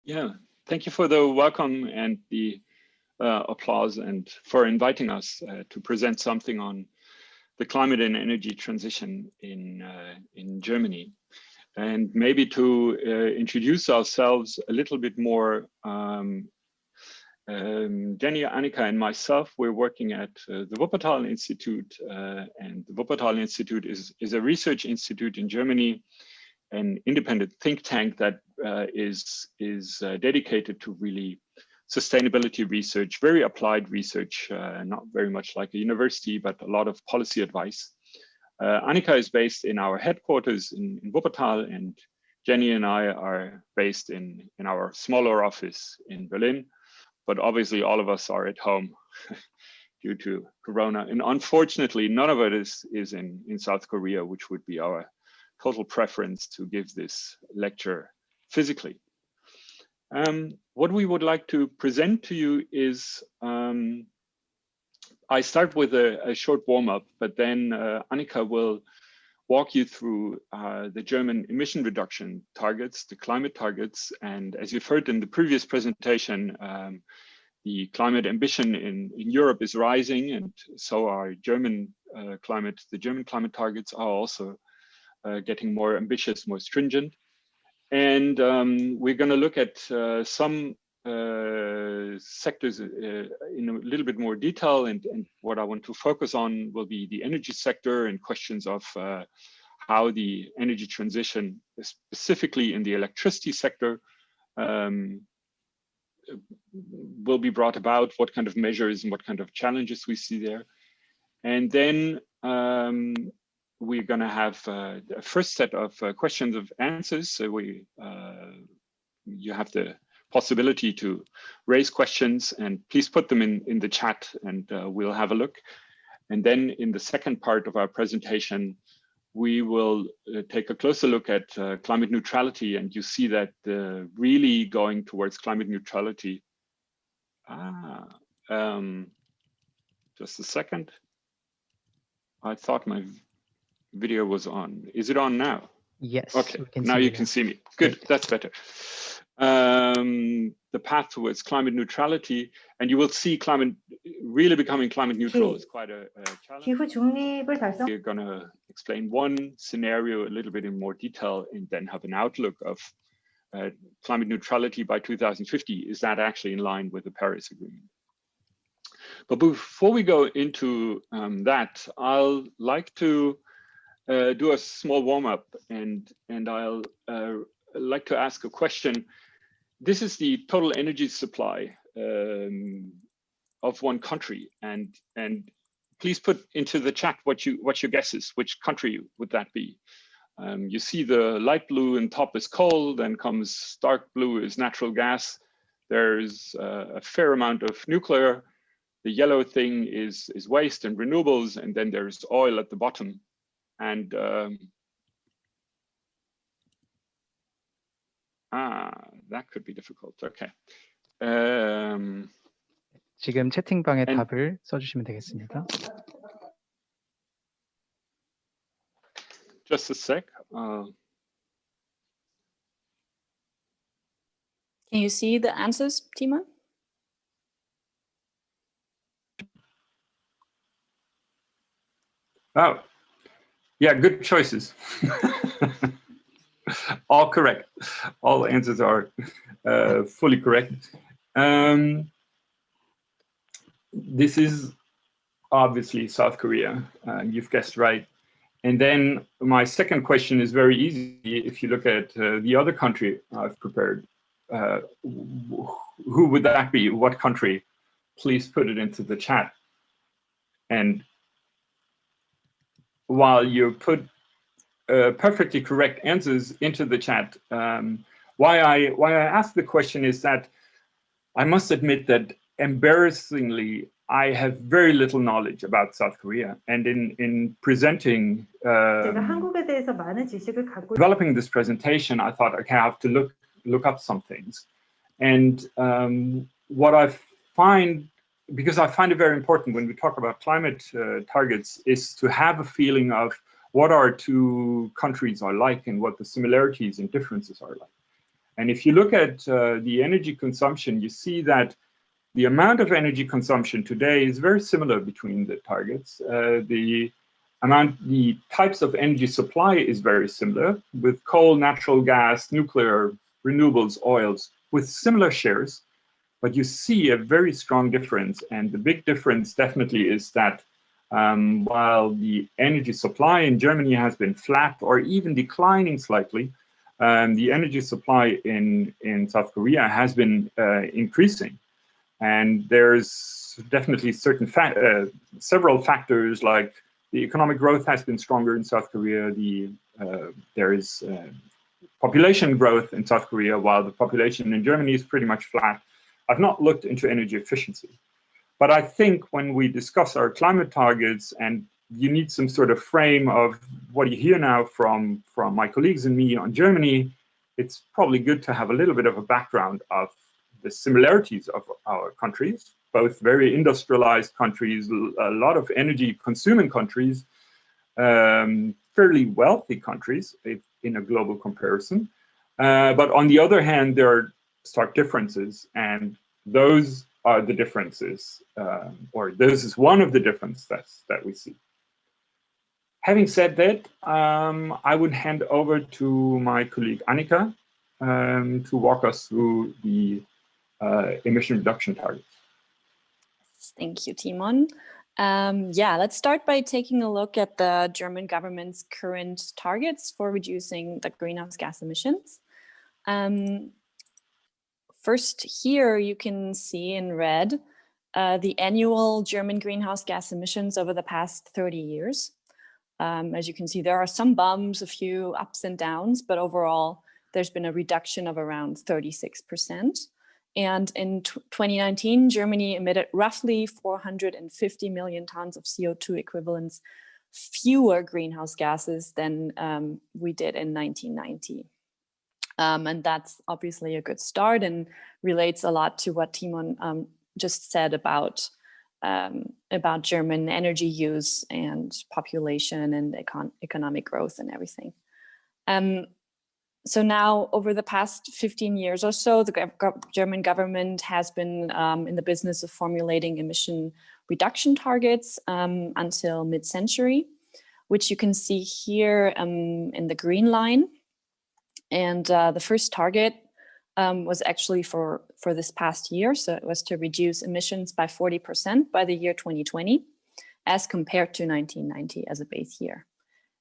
Yeah, thank you for the welcome and the applause and for inviting us to present something on the climate and energy transition in Germany. And maybe to introduce ourselves a little bit more, Jenny, Annika, and myself, we're working at the Wupertal Institute, and the Wupertal Institute is a research institute in Germany, an independent think tank that is dedicated to really sustainability research, very applied research, not very much like a university, but a lot of policy advice. Annika is based in our headquarters in Wuppertal, and Jenny and I are based in our smaller office in Berlin. But obviously all of us are at home due to Corona. And unfortunately, none of it is in South Korea, which would be our total preference to give this lecture physically. What we would like to present to you is, I start with a short warm-up, but then Annika will walk you through the German emission reduction targets, the climate targets. And as you've heard in the previous presentation, the climate ambition in Europe is rising, and so are the German climate targets are also getting more ambitious, more stringent. And we're going to look at some sectors in a little bit more detail, and what I want to focus on will be the energy sector and questions of how the energy transition, specifically in the electricity sector, will be brought about, what kind of measures and what kind of challenges we see there. And then we're going to have a first set of questions of answers. So you have the possibility to raise questions, and please put them in the chat, and we'll have a look. And then in the second part of our presentation, we will take a closer look at climate neutrality, and you see that really going towards climate neutrality. Just a second. I thought my video was on. Is it on now? Yes. Okay, now you can see me. Good, that's better. The path towards climate neutrality, and you will see climate really becoming climate neutral is quite a challenge. We're going to explain one scenario a little bit in more detail, and then have an outlook of climate neutrality by 2050. Is that actually in line with the Paris Agreement? But before we go into that, I'll like to do a small warm-up, and I'll like to ask a question. This is the total energy supply of one country, and please put into the chat what your guess is. Which country would that be? You see the light blue in top is coal, then comes dark blue is natural gas. There's a fair amount of nuclear. The yellow thing is waste and renewables, and then there's oil at the bottom. And that could be difficult. Okay. 지금 채팅방에 답을 써주시면 되겠습니다. Just a sec. Can you see the answers, Timon? Oh, yeah, good choices. All correct. All answers are fully correct. This is obviously South Korea. You've guessed right. And then my second question is very easy. If you look at the other country I've prepared, who would that be? What country? Please put it into the chat. And while you put perfectly correct answers into the chat, why I ask the question is that I must admit that embarrassingly, I have very little knowledge about South Korea. And in presenting, developing this presentation, I thought, okay, I have to look up some things. And what I find, because I find it very important when we talk about climate targets, is to have a feeling of what our two countries are like and what the similarities and differences are like. And if you look at the energy consumption, you see that the amount of energy consumption today is very similar between the targets. The types of energy supply is very similar, with coal, natural gas, nuclear, renewables, oils, with similar shares. But you see a very strong difference. And the big difference definitely is that while the energy supply in Germany has been flat or even declining slightly, the energy supply in South Korea has been increasing. And there's definitely several factors, like the economic growth has been stronger in South Korea. There is population growth in South Korea, while the population in Germany is pretty much flat. I've not looked into energy efficiency, but I think when we discuss our climate targets, and you need some sort of frame of what you hear now from my colleagues and me on Germany, it's probably good to have a little bit of a background of the similarities of our countries, both very industrialized countries, a lot of energy consuming countries, fairly wealthy countries in a global comparison. But on the other hand, there are stark differences, and those are the differences, or this is one of the differences that we see. Having said that, I would hand over to my colleague Annika to walk us through the emission reduction targets. Thank you, Timon. Yeah, let's start by taking a look at the German government's current targets for reducing the greenhouse gas emissions. First, here you can see in red the annual German greenhouse gas emissions over the past 30 years. As you can see, there are some bumps, a few ups and downs, but overall, there's been a reduction of around 36%. And in 2019, Germany emitted roughly 450 million tons of CO2 equivalents, fewer greenhouse gases than we did in 1990. And that's obviously a good start and relates a lot to what Timon just said about German energy use and population and economic growth and everything. So now, over the past 15 years or so, the German government has been in the business of formulating emission reduction targets until mid-century, which you can see here in the green line. And the first target was actually for this past year. So it was to reduce emissions by 40% by the year 2020, as compared to 1990 as a base year.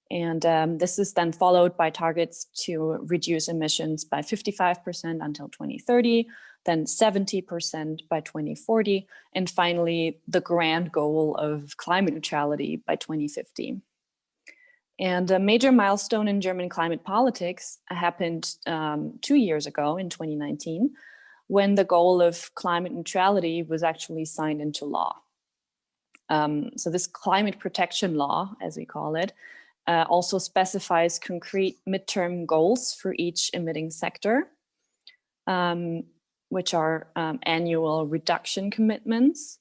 And this is then followed by targets to reduce emissions by 55% until 2030, then 70% by 2040, and finally the grand goal of climate neutrality by 2050. And a major milestone in German climate politics happened 2 years ago in 2019, when the goal of climate neutrality was actually signed into law. So this climate protection law, as we call it, also specifies concrete midterm goals for each emitting sector, which are annual reduction commitments.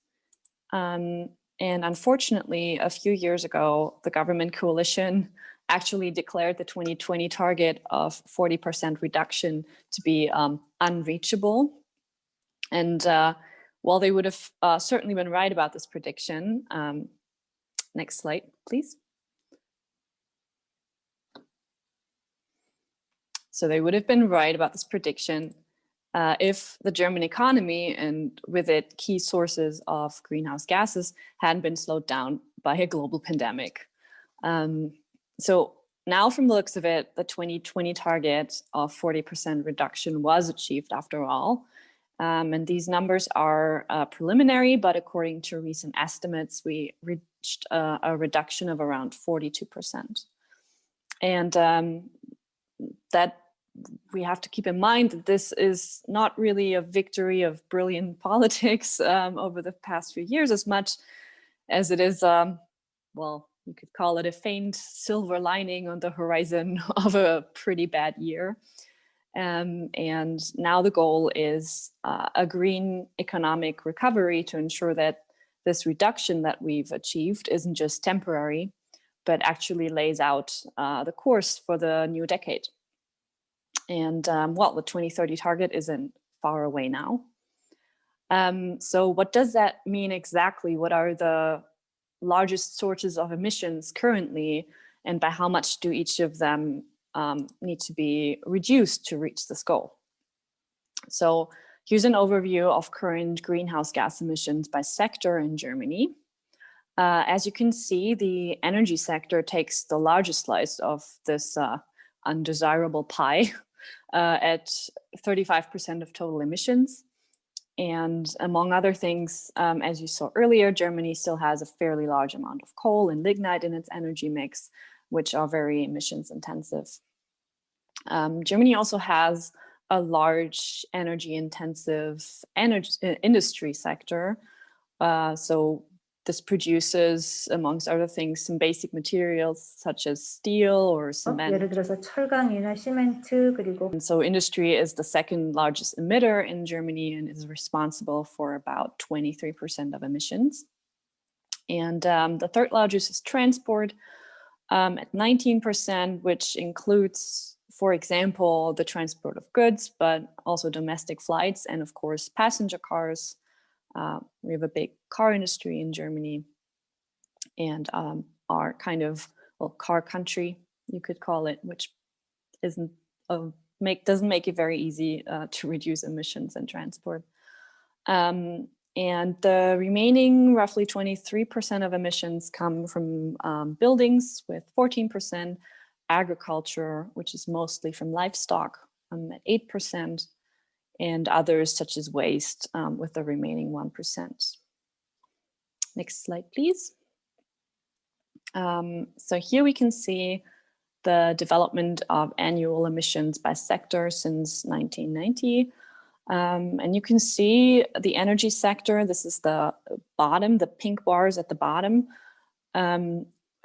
And unfortunately, a few years ago, the government coalition actually declared the 2020 target of 40% reduction to be unreachable. And while they would have certainly been right about this prediction, next slide, please. So they would have been right about this prediction if the German economy and with it key sources of greenhouse gases hadn't been slowed down by a global pandemic. So now from the looks of it, the 2020 target of 40% reduction was achieved after all. And these numbers are preliminary, but according to recent estimates, we reached a reduction of around 42%. And that we have to keep in mind that this is not really a victory of brilliant politics over the past few years, as much as it is, well, you could call it a faint silver lining on the horizon of a pretty bad year. And now the goal is a green economic recovery to ensure that this reduction that we've achieved isn't just temporary, but actually lays out the course for the new decade. And well, the 2030 target isn't far away now. So what does that mean exactly? What are the largest sources of emissions currently, and by how much do each of them need to be reduced to reach this goal? So here's an overview of current greenhouse gas emissions by sector in Germany. As you can see, the energy sector takes the largest slice of this undesirable pie at 35% of total emissions. And among other things, as you saw earlier, Germany still has a fairly large amount of coal and lignite in its energy mix, which are very emissions intensive. Germany also has a large energy intensive industry sector. So this produces, amongst other things, some basic materials such as steel or cement. 예를 들어서 철강이나 시멘트 그리고. And so industry is the second largest emitter in Germany and is responsible for about 23% of emissions. And the third largest is transport at 19%, which includes, for example, the transport of goods, but also domestic flights and of course, passenger cars. We have a big car industry in Germany and our kind of, well, car country, you could call it, which doesn't make it very easy to reduce emissions in transport. And the remaining roughly 23% of emissions come from buildings with 14%, agriculture, which is mostly from livestock at 8%, and others such as waste with the remaining 1%. Next slide, please. So here we can see the development of annual emissions by sector since 1990. And you can see the energy sector, this is the bottom, the pink bars at the bottom,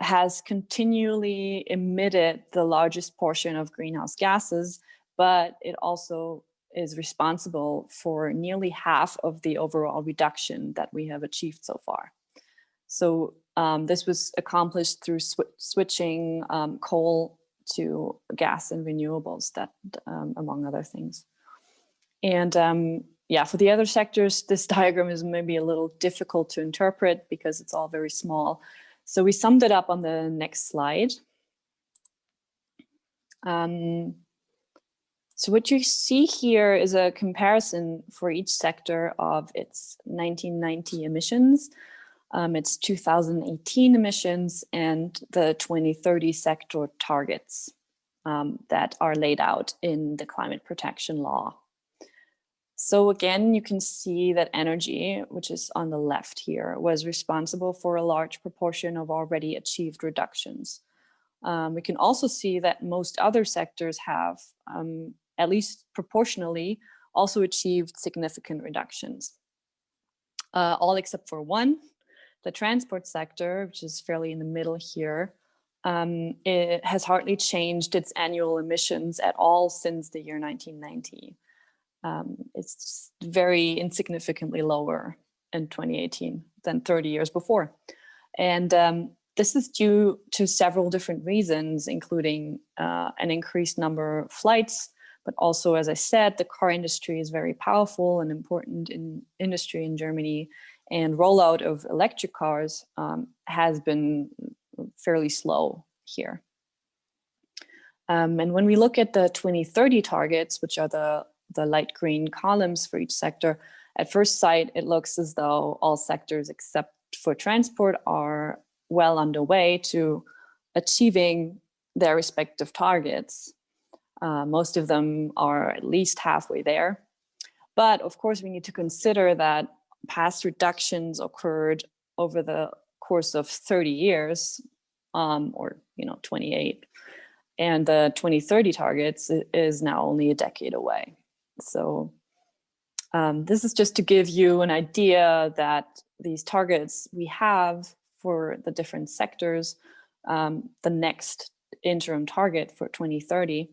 has continually emitted the largest portion of greenhouse gases, but it also is responsible for nearly half of the overall reduction that we have achieved so far. So this was accomplished through switching coal to gas and renewables, that among other things. And yeah, for the other sectors, this diagram is maybe a little difficult to interpret because it's all very small. So we summed it up on the next slide. So what you see here is a comparison for each sector of its 1990 emissions, its 2018 emissions, and the 2030 sector targets that are laid out in the climate protection law. So again, you can see that energy, which is on the left here, was responsible for a large proportion of already achieved reductions. We can also see that most other sectors have, at least proportionally, also achieved significant reductions. All except for one, the transport sector, which is fairly in the middle here, it has hardly changed its annual emissions at all since the year 1990. It's very insignificantly lower in 2018 than 30 years before. And this is due to several different reasons, including an increased number of flights, but also, as I said, the car industry is very powerful and important in industry in Germany, and rollout of electric cars has been fairly slow here. And when we look at the 2030 targets, which are the light green columns for each sector, at first sight, it looks as though all sectors except for transport are well underway to achieving their respective targets. Most of them are at least halfway there. But of course, we need to consider that past reductions occurred over the course of 30 years, or 28. And the 2030 targets is now only a decade away. So this is just to give you an idea that these targets we have for the different sectors, the next interim target for 2030,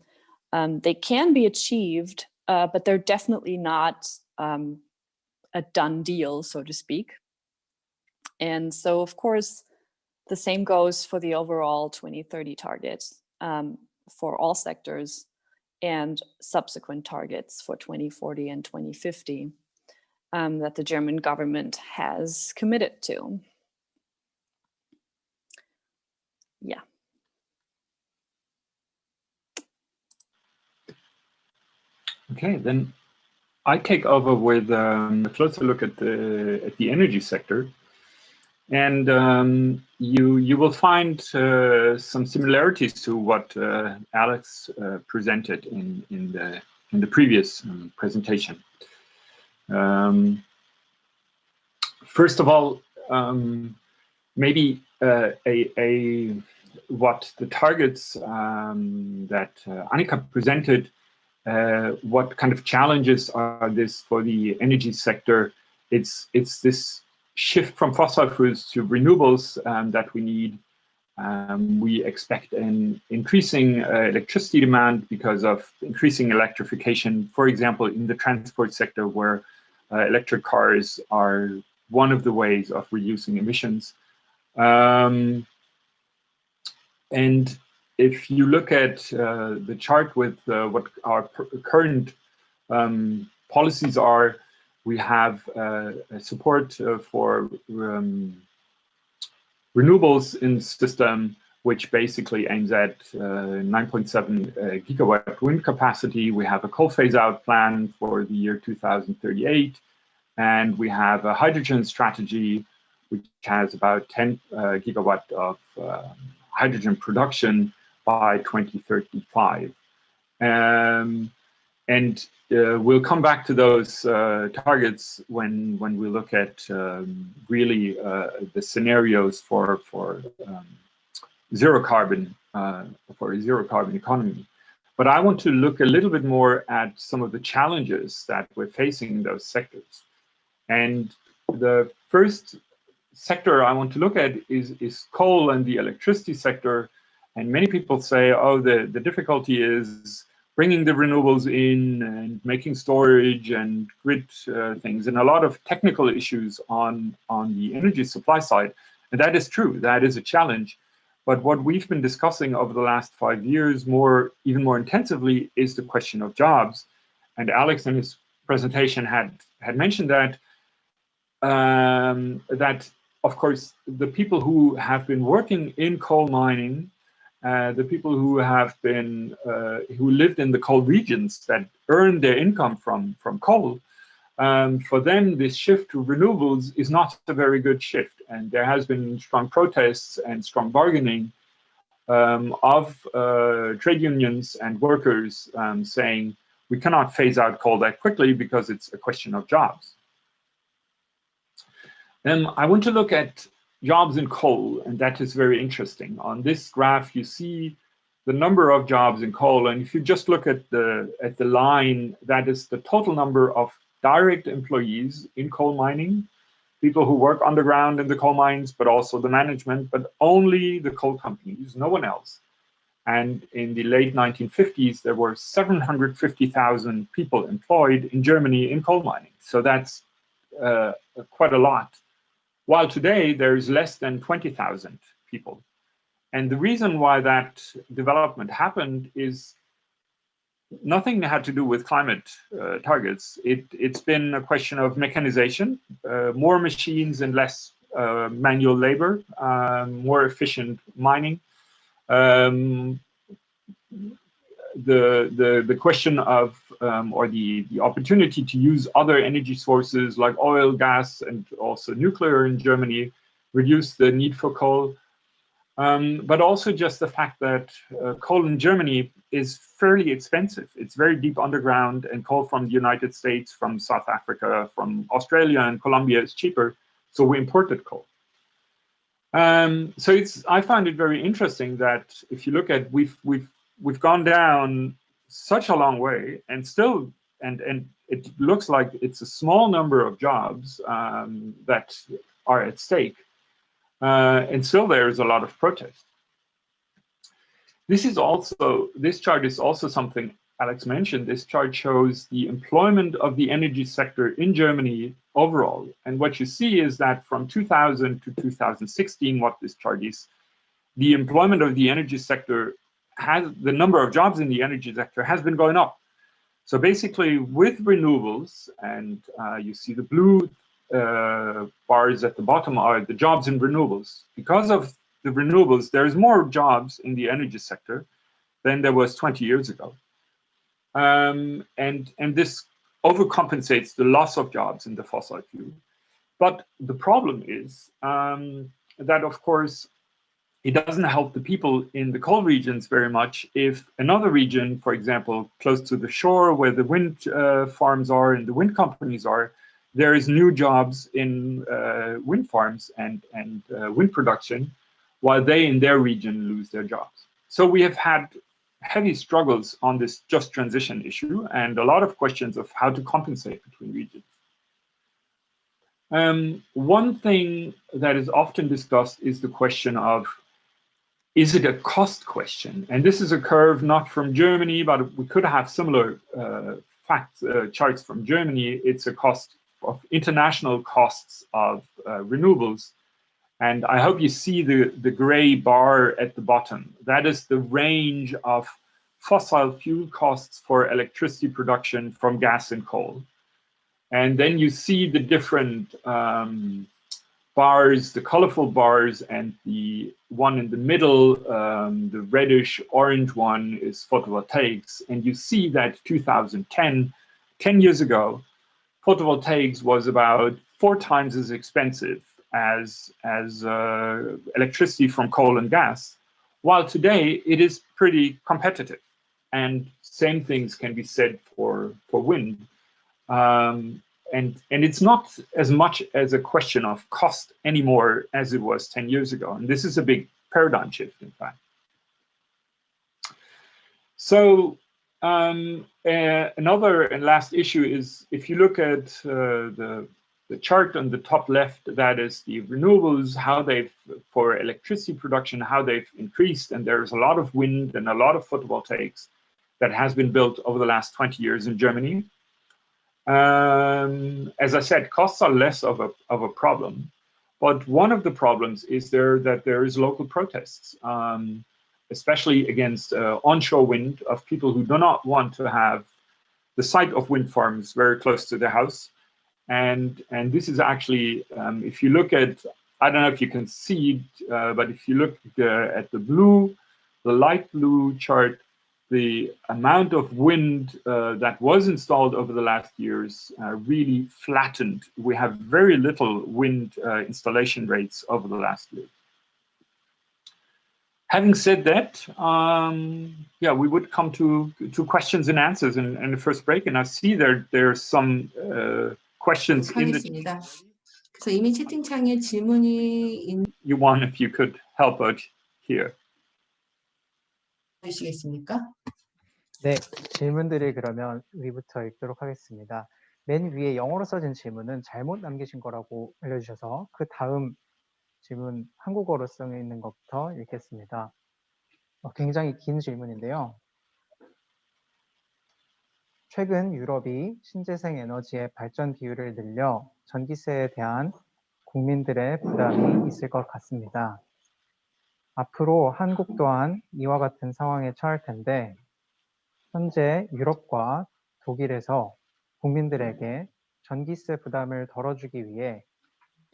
they can be achieved, but they're definitely not a done deal, so to speak. And so, of course, the same goes for the overall 2030 target for all sectors. and subsequent targets for 2040 and 2050 that the German government has committed to. Yeah. Okay, then I take over with a closer look at the energy sector, and you will find some similarities to what Alex presented in the previous presentation. First of all, maybe what the targets that Annika presented. What kind of challenges are this for the energy sector? It's this shift from fossil fuels to renewables that we need. We expect an increasing electricity demand because of increasing electrification, for example, in the transport sector, where electric cars are one of the ways of reducing emissions. And if you look at the chart with what our current policies are, we have support for renewables in the system, which basically aims at 9.7 gigawatt wind capacity. We have a coal phase-out plan for the year 2038, and we have a hydrogen strategy, which has about 10 gigawatt of hydrogen production by 2035. And we'll come back to those targets when we look at really the scenarios for zero carbon for a zero carbon economy. But I want to look a little bit more at some of the challenges that we're facing in those sectors. And the first sector I want to look at is coal and the electricity sector. And many people say, oh, the difficulty is bringing the renewables in and making storage and grid things, and a lot of technical issues on the energy supply side. And that is true, that is a challenge. But what we've been discussing over the last 5 years even more intensively is the question of jobs. And Alex in his presentation had mentioned that, that of course, the people who have been working in coal mining, the people who have been, who lived in the coal regions that earned their income from coal, for them, this shift to renewables is not a very good shift. And there has been strong protests and strong bargaining of trade unions and workers saying, we cannot phase out coal that quickly because it's a question of jobs. I want to look at jobs in coal, and that is very interesting. On this graph, you see the number of jobs in coal, and if you just look at the line, that is the total number of direct employees in coal mining, people who work underground in the coal mines, but also the management, but only the coal companies, no one else. And in the late 1950s, there were 750,000 people employed in Germany in coal mining. So that's quite a lot. While today, there's less than 20,000 people. And the reason why that development happened is nothing had to do with climate targets. It's been a question of mechanization, more machines and less manual labor, more efficient mining. The question of, or the opportunity to use other energy sources like oil, gas, and also nuclear in Germany reduced the need for coal. But also just the fact that coal in Germany is fairly expensive. It's very deep underground, and coal from the United States, from South Africa, from Australia and Colombia is cheaper. So we imported coal. So I find it very interesting that if you look at, we've gone down such a long way, and still, and it looks like it's a small number of jobs that are at stake. And still there is a lot of protest. This chart is also something Alex mentioned. This chart shows the employment of the energy sector in Germany overall. And what you see is that from 2000 to 2016, what this chart is, the employment of the energy sector the number of jobs in the energy sector has been going up. So basically, with renewables, and you see the blue bars at the bottom are the jobs in renewables. Because of the renewables, there's more jobs in the energy sector than there was 20 years ago. And this overcompensates the loss of jobs in the fossil fuel. But the problem is that, of course, it doesn't help the people in the coal regions very much if another region, for example, close to the shore where the wind farms are and the wind companies are, there is new jobs in wind farms and wind production, while they in their region lose their jobs. So we have had heavy struggles on this just transition issue and a lot of questions of how to compensate between regions. One thing that is often discussed is the question of, is it a cost question? And this is a curve not from Germany, but we could have similar charts from Germany. It's a cost of international costs of renewables. And I hope you see the gray bar at the bottom. That is the range of fossil fuel costs for electricity production from gas and coal. And then you see the different bars, the colorful bars, and the one in the middle, the reddish orange one is photovoltaics. And you see that 2010, 10 years ago, photovoltaics was about 4 times as expensive as electricity from coal and gas, while today it is pretty competitive. And same things can be said for wind. And it's not as much as a question of cost anymore as it was 10 years ago. And this is a big paradigm shift, in fact. So another and last issue is, if you look at the chart on the top left, that is the renewables, how they've, for electricity production, how they've increased. And there's a lot of wind and a lot of photovoltaics that has been built over the last 20 years in Germany. As I said, costs are less of a problem, but one of the problems is that there is local protests, especially against onshore wind, of people who do not want to have the site of wind farms very close to their house. And this is actually, if you look at, I don't know if you can see it, but if you look at the light blue chart, the amount of wind that was installed over the last years really flattened. We have very little wind installation rates over the last year. Having said that, yeah, we would come to questions and answers in the first break. And I see there's some questions in the. 그래서 이미 채팅창에 질문이 Yuan, if you could help out here. 주시겠습니까? 네, 질문들을 그러면 위부터 읽도록 하겠습니다. 맨 위에 영어로 써진 질문은 잘못 남기신 거라고 알려주셔서 그 다음 질문 한국어로 써 있는 것부터 읽겠습니다. 굉장히 긴 질문인데요. 최근 유럽이 신재생 에너지의 발전 비율을 늘려 전기세에 대한 국민들의 부담이 있을 것 같습니다. 앞으로 한국 또한 이와 같은 상황에 처할 텐데 현재 유럽과 독일에서 국민들에게 전기세 부담을 덜어주기 위해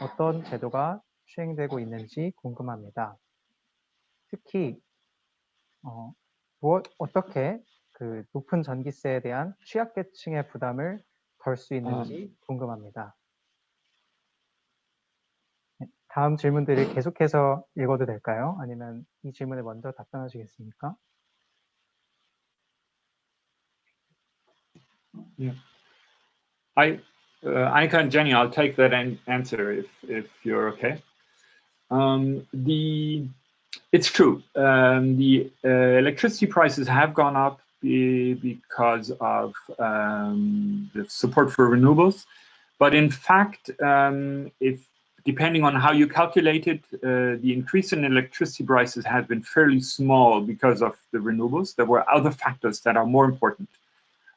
어떤 제도가 시행되고 있는지 궁금합니다. 특히 어떻게 그 높은 전기세에 대한 취약계층의 부담을 덜 수 있는지 궁금합니다. 다음 질문들을 계속해서 읽어도 될까요? 아니면 이 질문에 먼저 답변하시겠습니까? Yeah. Annika and Jenny, I'll take that answer if you're okay. It's true. The electricity prices have gone up because of the support for renewables, but in fact, depending on how you calculate it, the increase in electricity prices has been fairly small because of the renewables. There were other factors that are more important.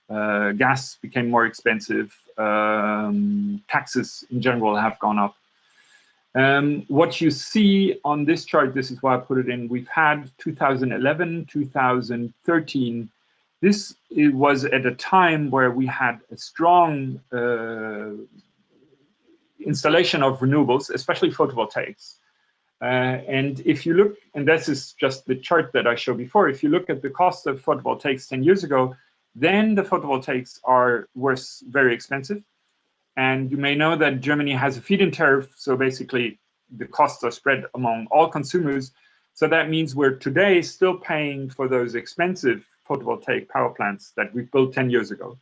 Gas became more expensive. Taxes in general have gone up. What you see on this chart, this is why I put it in, we've had 2011, 2013. It was at a time where we had a strong installation of renewables, especially photovoltaics. And if you look, and this is just the chart that I showed before, if you look at the cost of photovoltaics 10 years ago, then the photovoltaics were very expensive. And you may know that Germany has a feed-in tariff, so basically the costs are spread among all consumers. So that means we're today still paying for those expensive photovoltaic power plants that we built 10 years ago.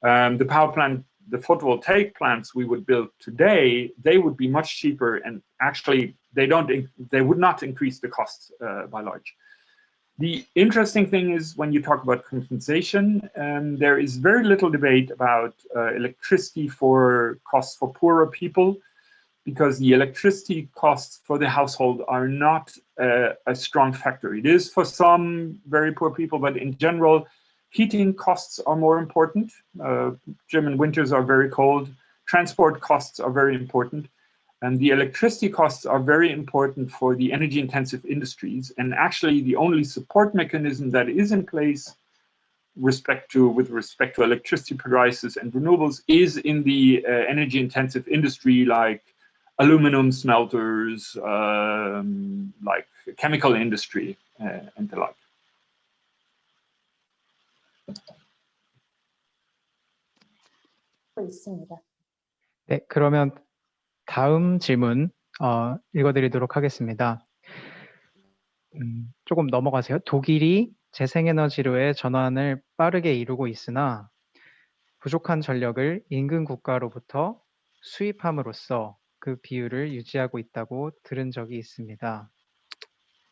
The photovoltaic plants we would build today, they would be much cheaper, and actually they would not increase the costs by large. The interesting thing is when you talk about compensation, there is very little debate about electricity for costs for poorer people, because the electricity costs for the household are not a strong factor. It is for some very poor people, but in general, heating costs are more important. German winters are very cold. Transport costs are very important. And the electricity costs are very important for the energy-intensive industries. And actually, the only support mechanism that is in place with respect to electricity prices and renewables is in the energy-intensive industry, like aluminum smelters, like chemical industry, and the like. 있습니다. 네, 그러면 다음 질문 읽어드리도록 하겠습니다. 조금 넘어가세요. 독일이 재생에너지로의 전환을 빠르게 이루고 있으나 부족한 전력을 인근 국가로부터 수입함으로써 그 비율을 유지하고 있다고 들은 적이 있습니다.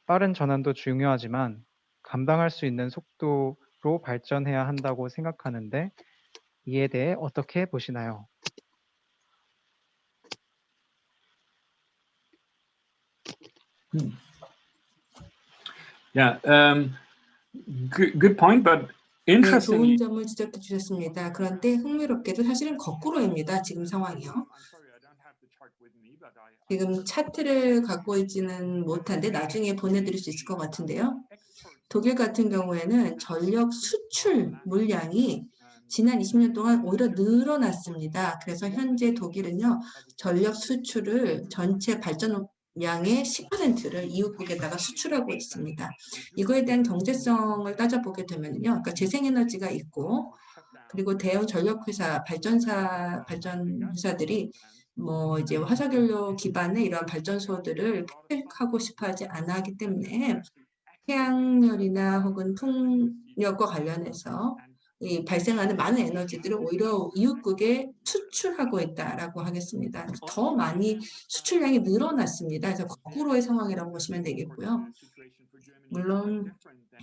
빠른 전환도 중요하지만 감당할 수 있는 속도로 발전해야 한다고 생각하는데 이에 대해 어떻게 보시나요? Yeah, good point, but 네, interestingly. 좋은 점을 지적해 주셨습니다. 그런데 흥미롭게도 사실은 거꾸로입니다. 지금 상황이요. 지금 차트를 갖고 있지는 못한데 나중에 보내드릴 수 있을 것 같은데요. 독일 같은 경우에는 전력 수출 물량이 지난 20년 동안 오히려 늘어났습니다. 그래서 현재 독일은요, 전력 수출을 전체 발전량의 10%를 이웃국에다가 수출하고 있습니다. 이거에 대한 경제성을 따져보게 되면요, 그러니까 재생에너지가 있고, 그리고 대형 전력회사, 발전회사들이 이제 화석연료 기반의 이런 발전소들을 폐쇄하고 싶어 하지 않아 하기 때문에 태양열이나 혹은 풍력과 관련해서 이 발생하는 많은 에너지들을 오히려 이웃국에 수출하고 있다라고 하겠습니다. 더 많이 수출량이 늘어났습니다. 그래서 거꾸로의 상황이라고 보시면 되겠고요. 물론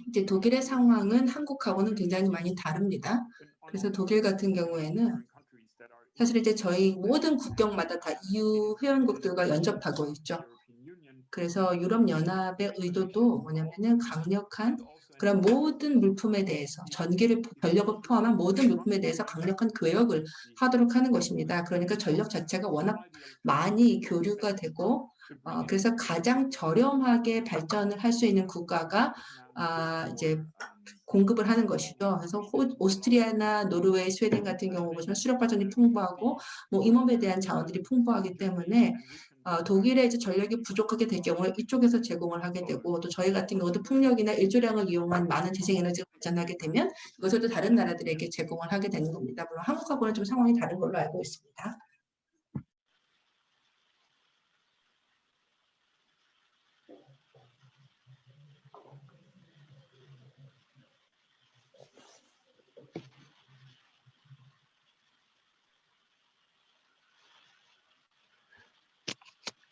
이제 독일의 상황은 한국하고는 굉장히 많이 다릅니다. 그래서 독일 같은 경우에는 사실 이제 저희 모든 국경마다 다 EU 회원국들과 연접하고 있죠. 그래서 유럽연합의 의도도 뭐냐면은 강력한 그런 모든 물품에 대해서 전력을 포함한 모든 물품에 대해서 강력한 교역을 하도록 하는 것입니다. 그러니까 전력 자체가 워낙 많이 교류가 되고 그래서 가장 저렴하게 발전을 할 수 있는 국가가 이제 공급을 하는 것이죠. 그래서 오스트리아나 노르웨이, 스웨덴 같은 경우 보시면 수력 발전이 풍부하고 임업에 대한 자원들이 풍부하기 때문에 독일의 이제 전력이 부족하게 될 경우에 이쪽에서 제공을 하게 되고 또 저희 같은 경우도 풍력이나 일조량을 이용한 많은 재생에너지가 발전하게 되면 이것을 또 다른 나라들에게 제공을 하게 되는 겁니다. 물론 한국하고는 좀 상황이 다른 걸로 알고 있습니다.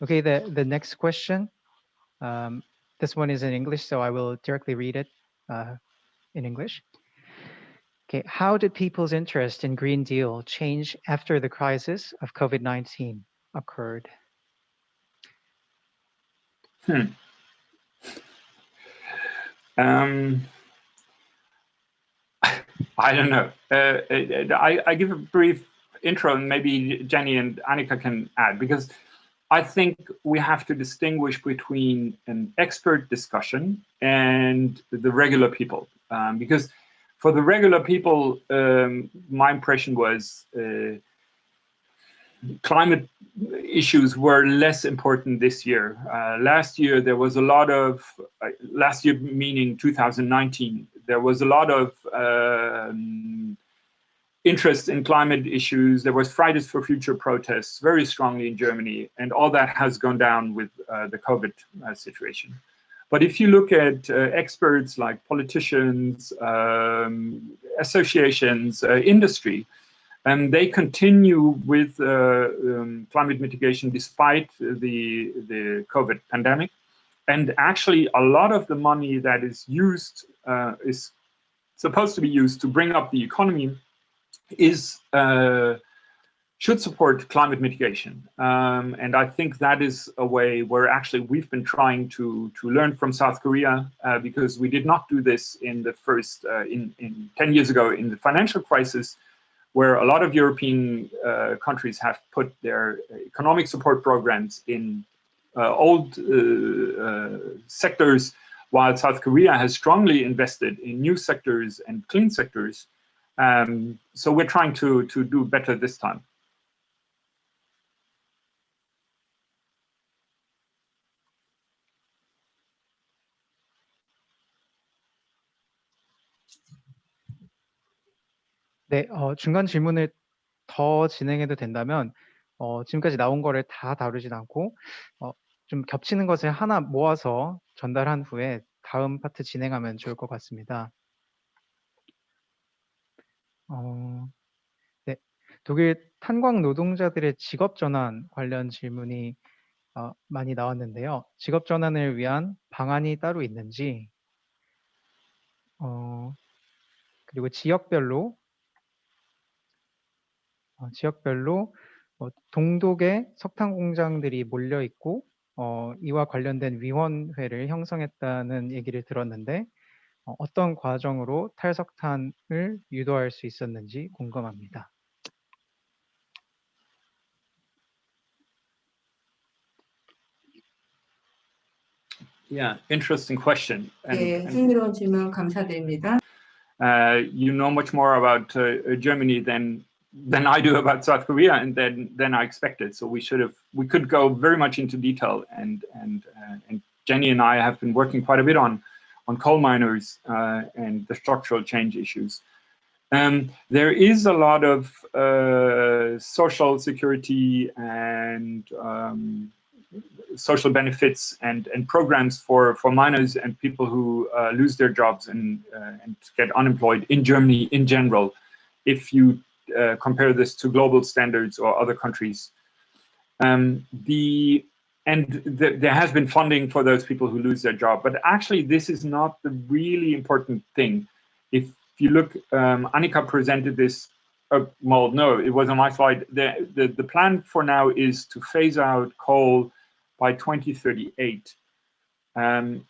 Okay, the next question. This one is in English, so I will directly read it in English. Okay, how did people's interest in Green Deal change after the crisis of COVID-19 occurred? I don't know. I give a brief intro, and maybe Jenny and Annika can add, because I think we have to distinguish between an expert discussion and the regular people, because for the regular people, my impression was climate issues were less important this year. Last year, there was a lot of, last year meaning 2019, there was a lot of interest in climate issues. There was Fridays for Future protests very strongly in Germany, and all that has gone down with the COVID situation. But if you look at experts like politicians, associations, industry, and they continue with climate mitigation despite the COVID pandemic. And actually, a lot of the money that is used, is supposed to be used to bring up the economy, is should support climate mitigation. And I think that is a way where actually we've been trying to learn from South Korea, because we did not do this in the first, in 10 years ago in the financial crisis, where a lot of European countries have put their economic support programs in old sectors, while South Korea has strongly invested in new sectors and clean sectors. So we're trying to do better this time. 네, 중간 질문을 더 진행해도 된다면 지금까지 나온 거를 다 다루진 않고 좀 겹치는 것을 하나 모아서 전달한 후에 다음 파트 진행하면 좋을 것 같습니다. 네, 독일 탄광 노동자들의 직업 전환 관련 질문이 많이 나왔는데요. 직업 전환을 위한 방안이 따로 있는지, 그리고 지역별로 동독에 석탄 공장들이 몰려 있고 이와 관련된 위원회를 형성했다는 얘기를 들었는데 어떤 과정으로 탈석탄을 유도할 수 있었는지 궁금합니다. Yeah, interesting question. 네, 흥미로운 질문 감사드립니다. You know much more about Germany than I do about South Korea, and than I expected. So we could go very much into detail, and Jenny and I have been working quite a bit on coal miners and the structural change issues. There is a lot of social security and social benefits and programs for miners and people who lose their jobs and get unemployed in Germany in general, if you compare this to global standards or other countries. There has been funding for those people who lose their job, but actually this is not the really important thing. If you look, Annika presented this, well, no, it was on my slide. The plan for now is to phase out coal by 2038.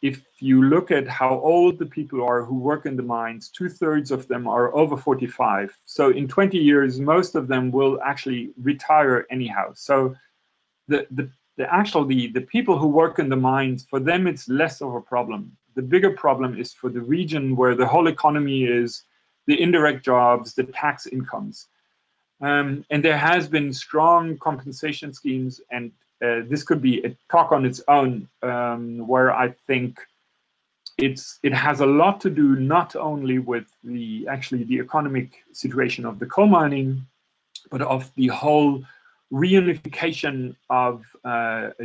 If you look at how old the people are who work in the mines, 2/3 of them are over 45. So in 20 years, most of them will actually retire anyhow. So the people who work in the mines, for them, it's less of a problem. The bigger problem is for the region where the whole economy is, the indirect jobs, the tax incomes. And there has been strong compensation schemes, and this could be a talk on its own, where I think it has a lot to do not only with the economic situation of the coal mining, but of the whole reunification of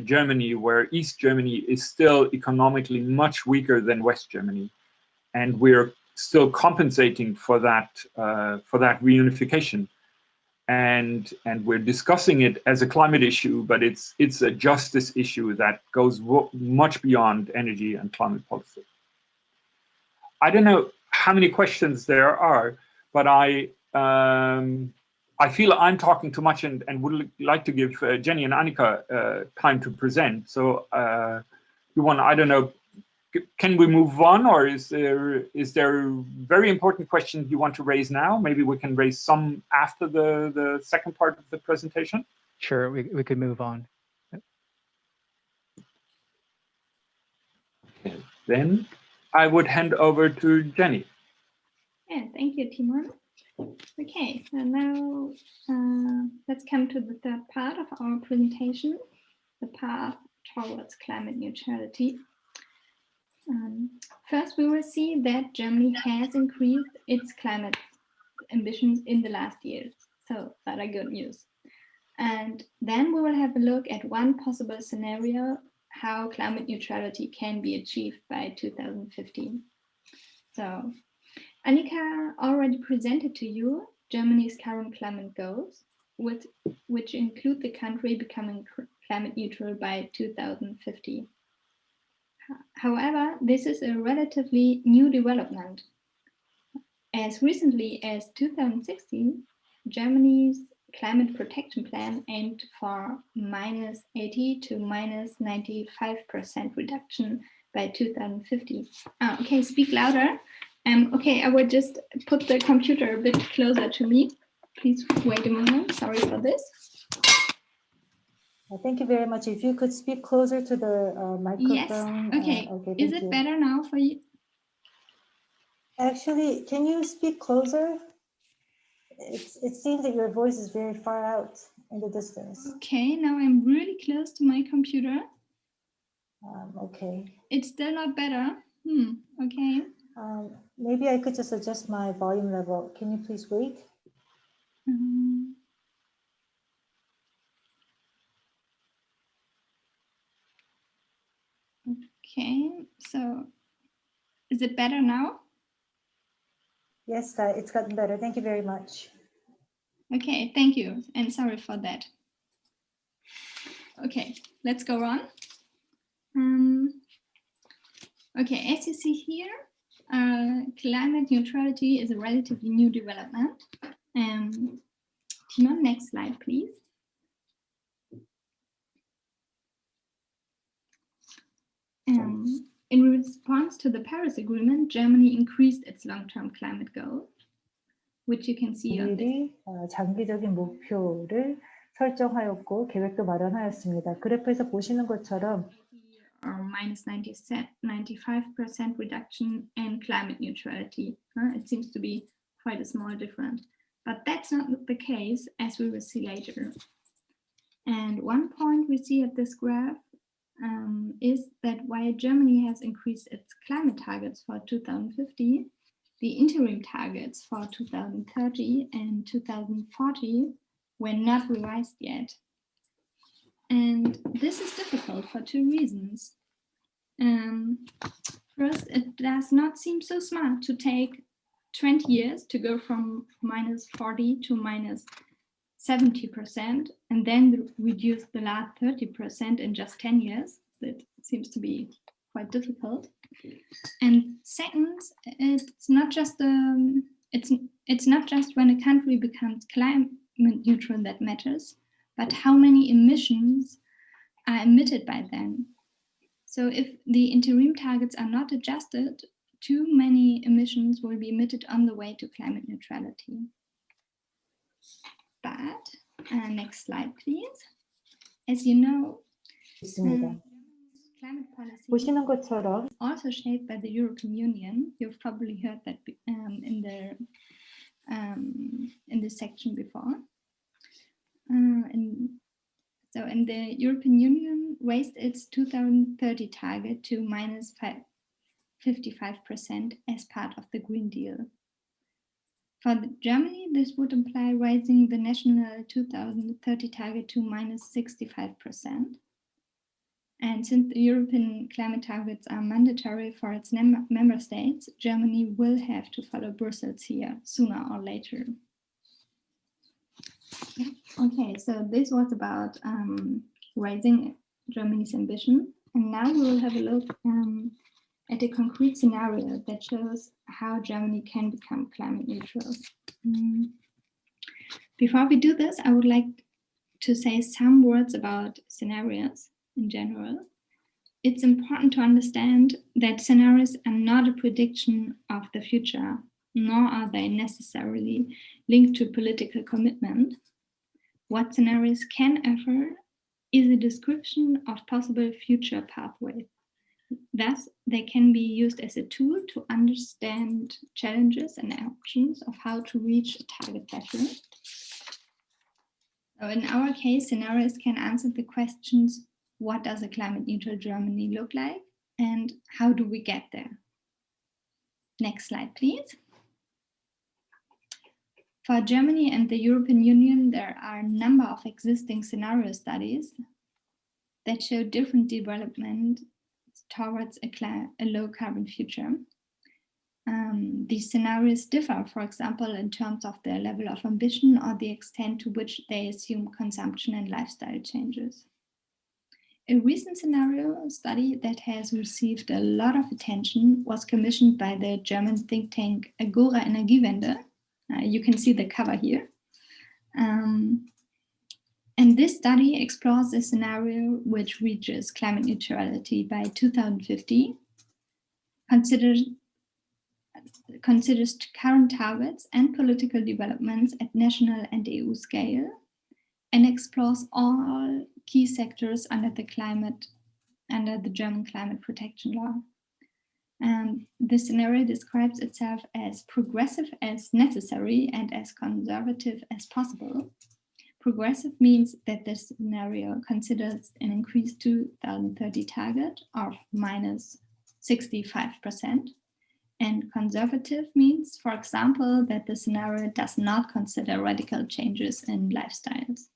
Germany, where East Germany is still economically much weaker than West Germany, and we're still compensating for that reunification. And we're discussing it as a climate issue, but it's a justice issue that goes much beyond energy and climate policy. I don't know how many questions there are, but I feel I'm talking too much and would like to give Jenny and Annika time to present. So I don't know, can we move on, or is there very important questions you want to raise now? Maybe we can raise some after the second part of the presentation. Sure, we could move on. then I would hand over to Jenny. Yeah, thank you, Timon. Okay, so now let's come to the third part of our presentation, the path towards climate neutrality. First, we will see that Germany has increased its climate ambitions in the last years, so that are good news. And then we will have a look at one possible scenario, how climate neutrality can be achieved by 2015. So, Annika already presented to you Germany's current climate goals, which include the country becoming climate neutral by 2050. However, this is a relatively new development. As recently as 2016, Germany's climate protection plan aimed for -80 to -95% reduction by 2050. Okay, speak louder. Okay, I will just put the computer a bit closer to me. Please wait a moment. Sorry for this. Thank you very much. If you could speak closer to the microphone. Yes. Okay. Okay, is it better now for you? Actually, can you speak closer? It seems that your voice is very far out in the distance. Okay, now I'm really close to my computer. Okay. It's still not better. Okay. Maybe I could just adjust my volume level. Can you please wait? Okay, so is it better now? Yes, it's gotten better. Thank you very much. Okay, thank you, and sorry for that. Okay, let's go on. Okay, as you see here, climate neutrality is a relatively new development. Timon, next slide, please. In response to the Paris Agreement, Germany increased its long-term climate goal, which you can see on this. 장기적인 목표를 설정하였고 계획도 마련하였습니다. 그래프에서 보시는 것처럼 -95% reduction and climate neutrality. It seems to be quite a small difference, but that's not the case, as we will see later. And one point we see at this graph is that while Germany has increased its climate targets for 2050, the interim targets for 2030 and 2040 were not revised yet. And this is difficult for two reasons. First, it does not seem so smart to take 20 years to go from -40 to -70% and then reduce the last 30% in just 10 years. That seems to be quite difficult. And second, it's not just when a country becomes climate neutral that matters, but how many emissions are emitted by then. So if the interim targets are not adjusted, too many emissions will be emitted on the way to climate neutrality. But, next slide, please. As you know, climate policy 보시는 것처럼 is also shaped by the European Union. You've probably heard that in this section before. And the European Union raised its 2030 target to -55% as part of the Green Deal. For Germany, this would imply raising the national 2030 target to -65%. And since the European climate targets are mandatory for its member states, Germany will have to follow Brussels here sooner or later. Okay, so this was about raising Germany's ambition. And now we will have a look at a concrete scenario that shows how Germany can become climate neutral. Before we do this, I would like to say some words about scenarios in general. It's important to understand that scenarios are not a prediction of the future, nor are they necessarily linked to political commitment. What scenarios can offer is a description of possible future pathways. Thus, they can be used as a tool to understand challenges and options of how to reach a target better. So in our case, scenarios can answer the questions, what does a climate neutral Germany look like? And how do we get there? Next slide, please. For Germany and the European Union, there are a number of existing scenario studies that show different development towards a low carbon future. These scenarios differ, for example, in terms of their level of ambition or the extent to which they assume consumption and lifestyle changes. A recent scenario study that has received a lot of attention was commissioned by the German think tank Agora Energiewende. You can see the cover here. And this study explores a scenario which reaches climate neutrality by 2050, considers current targets and political developments at national and EU scale, and explores all key sectors under the German climate protection law. And the scenario describes itself as progressive as necessary and as conservative as possible. Progressive means that the scenario considers an increased 2030 target of minus 65%. And conservative means, for example, that the scenario does not consider radical changes in lifestyles.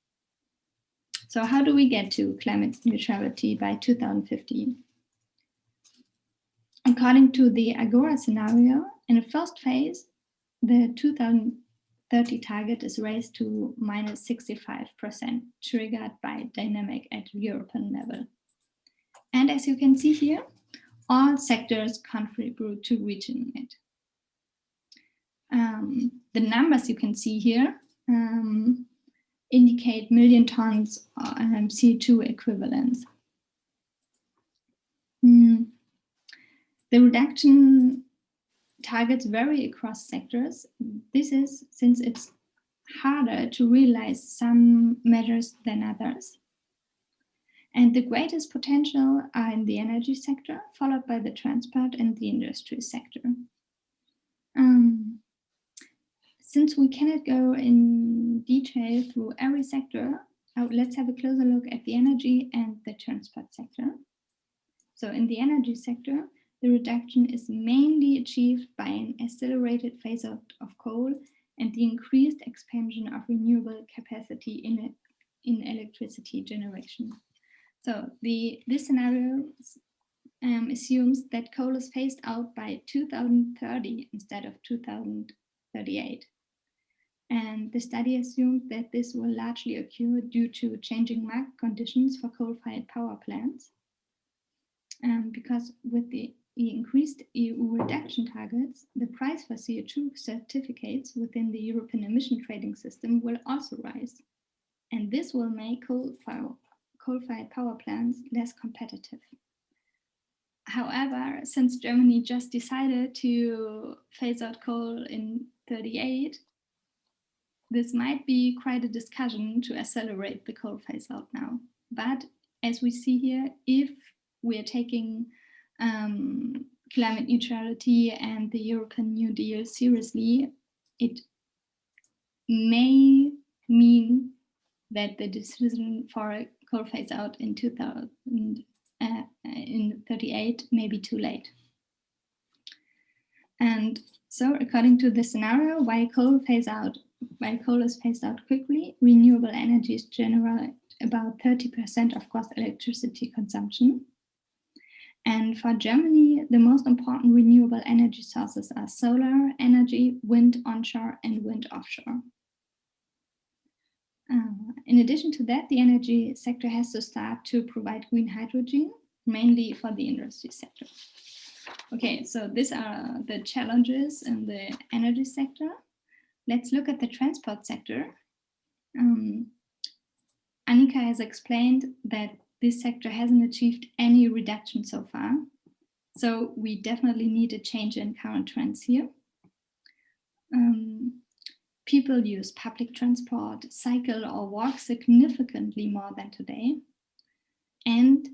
So how do we get to climate neutrality by 2050? According to the Agora scenario, in the first phase, the 2030 target is raised to minus 65%, triggered by dynamic at European level. And as you can see here, all sectors contribute to reaching it. The numbers you can see here indicate million tons CO2 equivalents. The reduction targets vary across sectors. This is since it's harder to realize some measures than others. And the greatest potential are in the energy sector, followed by the transport and the industry sector. Since we cannot go in detail through every sector, let's have a closer look at the energy and the transport sector. So in the energy sector, the reduction is mainly achieved by an accelerated phase-out of coal and the increased expansion of renewable capacity in electricity generation. So this scenario assumes that coal is phased out by 2030 instead of 2038. And the study assumed that this will largely occur due to changing market conditions for coal-fired power plants. Because with the increased EU reduction targets, the price for CO2 certificates within the European emission trading system will also rise. And this will make coal-fired power plants less competitive. However, since Germany just decided to phase out coal in 38, this might be quite a discussion to accelerate the coal phase out now. But as we see here, if we are taking climate neutrality and the European New Deal seriously, it may mean that the decision for a coal phase out in 2038 may be too late. And so according to the scenario, while coal is phased out quickly, renewable energies generate about 30% of gross electricity consumption. And for Germany, the most important renewable energy sources are solar energy, wind onshore, and wind offshore. In addition to that, the energy sector has to start to provide green hydrogen, mainly for the industry sector. Okay, so these are the challenges in the energy sector. Let's look at the transport sector. Annika has explained that this sector hasn't achieved any reduction so far. So we definitely need a change in current trends here. People use public transport, cycle or walk significantly more than today. And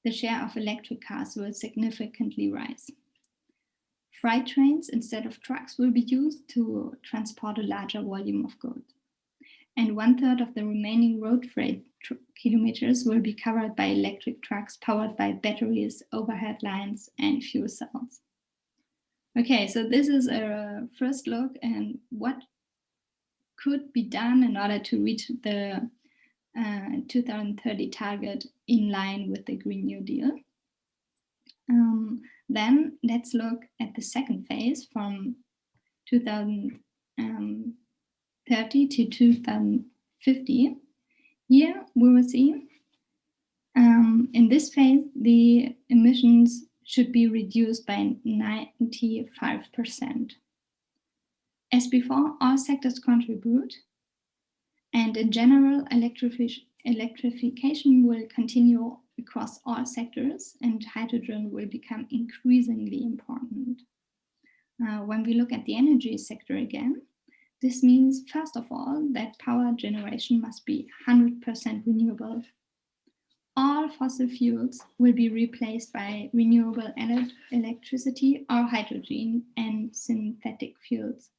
the share of electric cars will significantly rise. Freight trains instead of trucks will be used to transport a larger volume of goods. And 1/3 of the remaining road freight kilometers will be covered by electric trucks powered by batteries, overhead lines, and fuel cells. Okay, so this is a first look at what could be done in order to reach the 2030 target in line with the Green New Deal. Then let's look at the second phase from 2030 to 2050. Here we will see in this phase, the emissions should be reduced by 95%. As before, all sectors contribute, and in general, electrification will continue across all sectors, and hydrogen will become increasingly important. When we look at the energy sector again, this means, first of all, that power generation must be 100% renewable. All fossil fuels will be replaced by renewable electricity or hydrogen and synthetic fuels.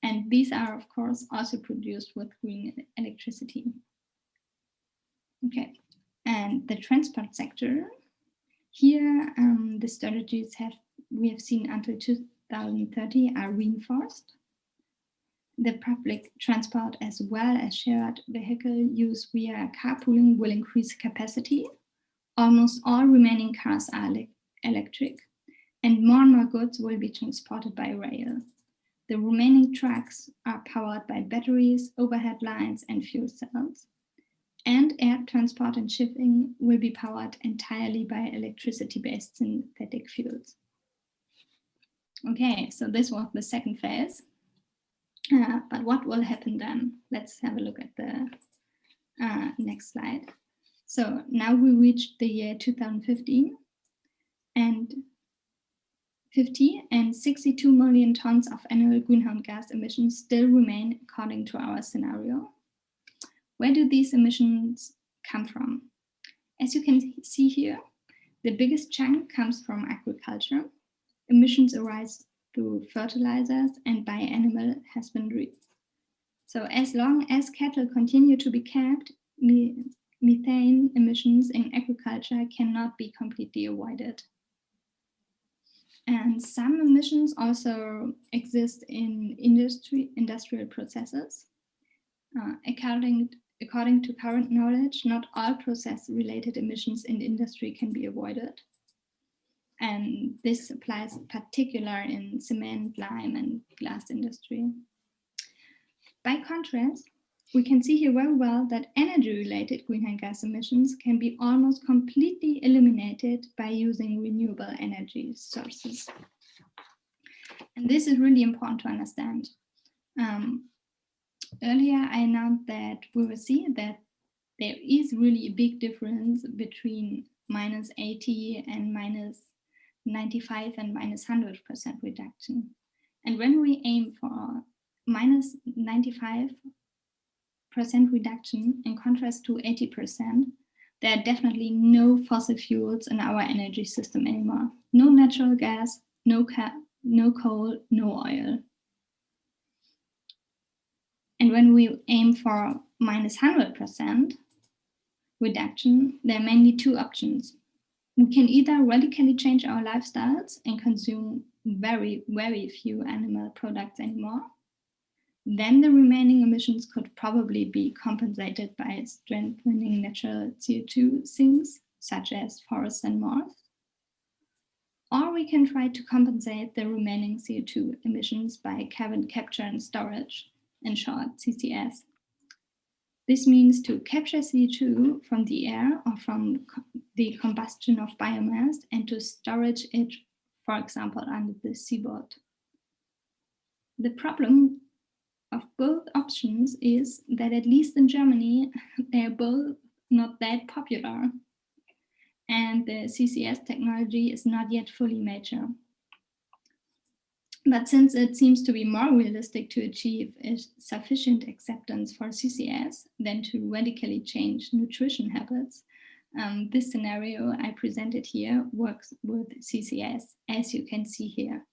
And these are, of course, also produced with green electricity. Okay, and the transport sector, here the strategies we have seen until 2030 are reinforced. The public transport as well as shared vehicle use via carpooling will increase capacity. Almost all remaining cars are electric, and more goods will be transported by rail. The remaining trucks are powered by batteries, overhead lines, and fuel cells. And air transport and shipping will be powered entirely by electricity-based synthetic fuels. Okay, so this was the second phase. But what will happen then? Let's have a look at the next slide. So now we reached the year 2015 and 62 million tons of annual greenhouse gas emissions still remain according to our scenario. Where do these emissions come from? As you can see here, the biggest chunk comes from agriculture. Emissions arise through fertilizers and by animal husbandry. So as long as cattle continue to be kept, methane emissions in agriculture cannot be completely avoided. And some emissions also exist in industrial processes. According to current knowledge, not all process-related emissions in industry can be avoided. And this applies particularly in cement, lime, and glass industry. By contrast, we can see here very well that energy-related greenhouse gas emissions can be almost completely eliminated by using renewable energy sources. And this is really important to understand. Earlier, I announced that we will see that there is really a big difference between -80 and -95 and -100% reduction. And when we aim for -95% reduction in contrast to 80%, there are definitely no fossil fuels in our energy system anymore. No natural gas, no coal, no oil. And when we aim for -100% reduction, there are mainly two options. We can either radically change our lifestyles and consume very, very few animal products anymore. Then the remaining emissions could probably be compensated by strengthening natural CO2 sinks, such as forests and moors. Or we can try to compensate the remaining CO2 emissions by carbon capture and storage, in short, CCS. This means to capture CO2 from the air or from the combustion of biomass and to storage it, for example, under the seabed. The problem of both options is that, at least in Germany, they're both not that popular, and the CCS technology is not yet fully mature. But since it seems to be more realistic to achieve a sufficient acceptance for CCS than to radically change nutrition habits, This scenario I presented here works with CCS, as you can see here.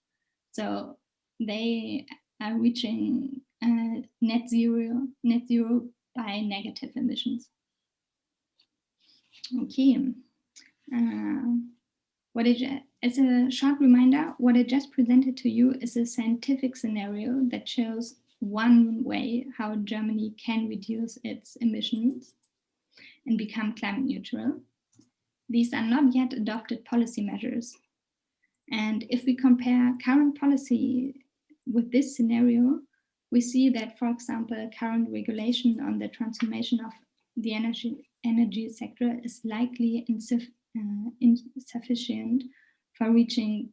So they are reaching net zero by negative emissions. Okay. As a short reminder, what I just presented to you is a scientific scenario that shows one way how Germany can reduce its emissions and become climate neutral. These are not yet adopted policy measures. And if we compare current policy with this scenario, we see that, for example, current regulation on the transformation of the energy sector is likely insufficient for reaching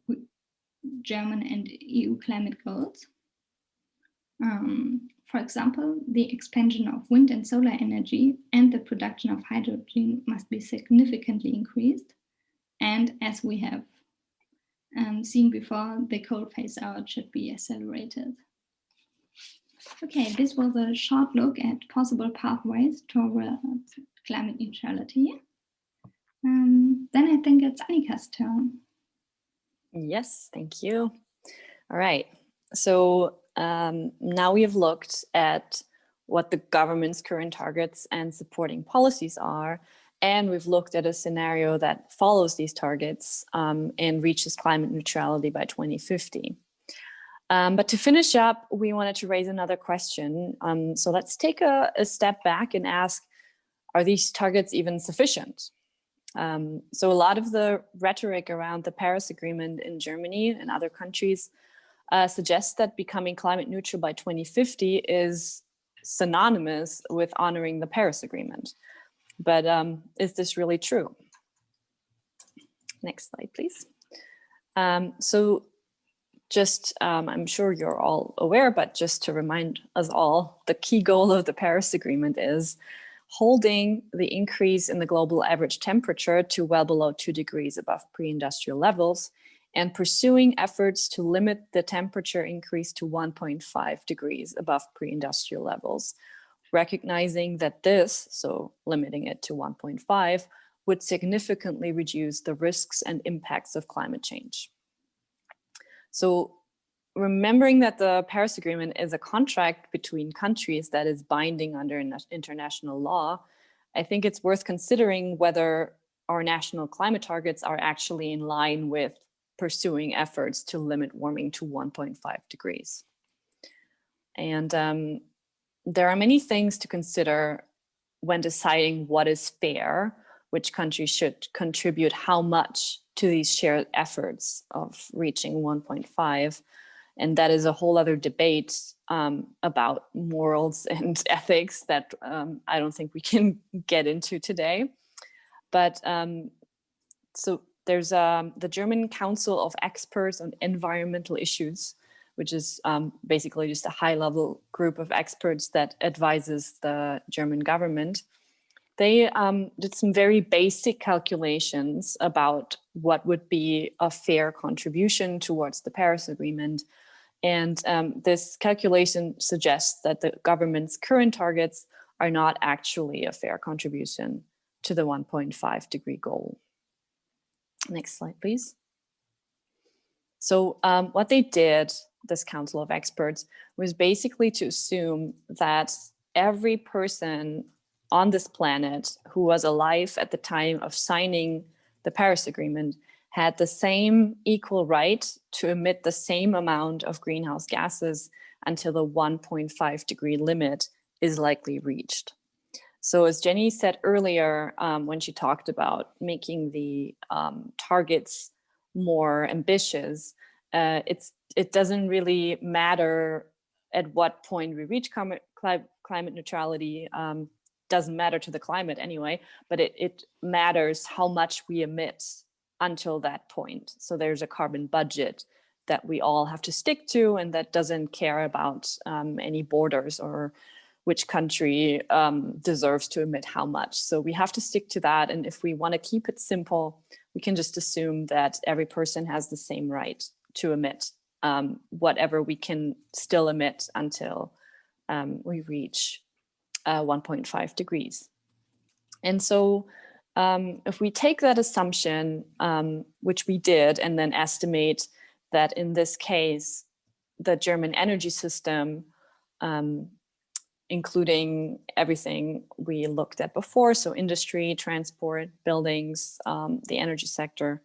German and EU climate goals. For example, the expansion of wind and solar energy and the production of hydrogen must be significantly increased. And as we have seen before, the coal phase out should be accelerated. Okay, this was a short look at possible pathways towards climate neutrality. Then I think it's Annika's turn. Yes, thank you. All right, so now we have looked at what the government's current targets and supporting policies are, and we've looked at a scenario that follows these targets and reaches climate neutrality by 2050. But to finish up, we wanted to raise another question. So let's take a step back and ask, are these targets even sufficient? So a lot of the rhetoric around the Paris Agreement in Germany and other countries suggests that becoming climate neutral by 2050 is synonymous with honoring the Paris Agreement. But is this really true? Next slide, please. So just, I'm sure you're all aware, but just to remind us all, the key goal of the Paris Agreement is holding the increase in the global average temperature to well below 2 degrees above pre-industrial levels, and pursuing efforts to limit the temperature increase to 1.5 degrees above pre-industrial levels, recognizing that this, so limiting it to 1.5, would significantly reduce the risks and impacts of climate change. So remembering that the Paris Agreement is a contract between countries that is binding under international law, I think it's worth considering whether our national climate targets are actually in line with pursuing efforts to limit warming to 1.5 degrees. And there are many things to consider when deciding what is fair, which countries should contribute how much to these shared efforts of reaching 1.5. And that is a whole other debate about morals and ethics that I don't think we can get into today. But so there's the German Council of Experts on Environmental Issues, which is basically just a high-level group of experts that advises the German government. They did some very basic calculations about what would be a fair contribution towards the Paris Agreement. And this calculation suggests that the government's current targets are not actually a fair contribution to the 1.5 degree goal. Next slide, please. So what they did, this Council of Experts, was basically to assume that every person on this planet who was alive at the time of signing the Paris Agreement had the same equal right to emit the same amount of greenhouse gases until the 1.5 degree limit is likely reached. So as Jenny said earlier, when she talked about making the targets more ambitious, it doesn't really matter at what point we reach climate neutrality. Doesn't matter to the climate anyway, but it matters how much we emit until that point. So there's a carbon budget that we all have to stick to, and that doesn't care about any borders or which country deserves to emit how much. So we have to stick to that. And if we want to keep it simple, we can just assume that every person has the same right to emit whatever we can still emit until we reach 1.5 degrees. And so if we take that assumption, which we did, and then estimate that in this case, the German energy system, including everything we looked at before, so industry, transport, buildings, the energy sector,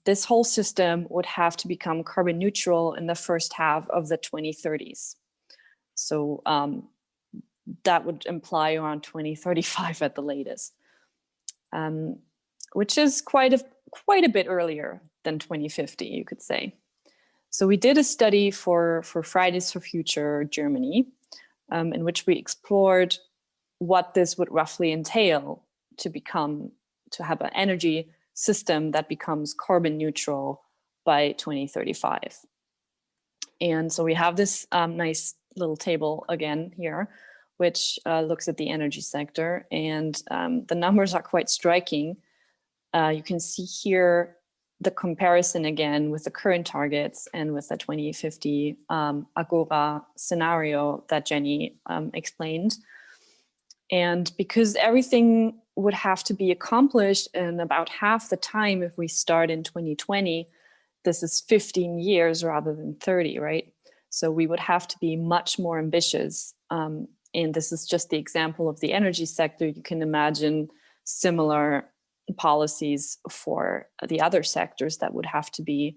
this whole system would have to become carbon neutral in the first half of the 2030s. So that would imply around 2035 at the latest, which is quite a bit earlier than 2050, you could say. So we did a study for Fridays for Future Germany, in which we explored what this would roughly entail to have an energy system that becomes carbon neutral by 2035. And so we have this nice little table again here, which looks at the energy sector, and the numbers are quite striking. You can see here the comparison again with the current targets and with the 2050 Agora scenario that Jenny explained. And because everything would have to be accomplished in about half the time if we start in 2020, this is 15 years rather than 30, right? So we would have to be much more ambitious. And this is just the example of the energy sector. You can imagine similar policies for the other sectors that would have to be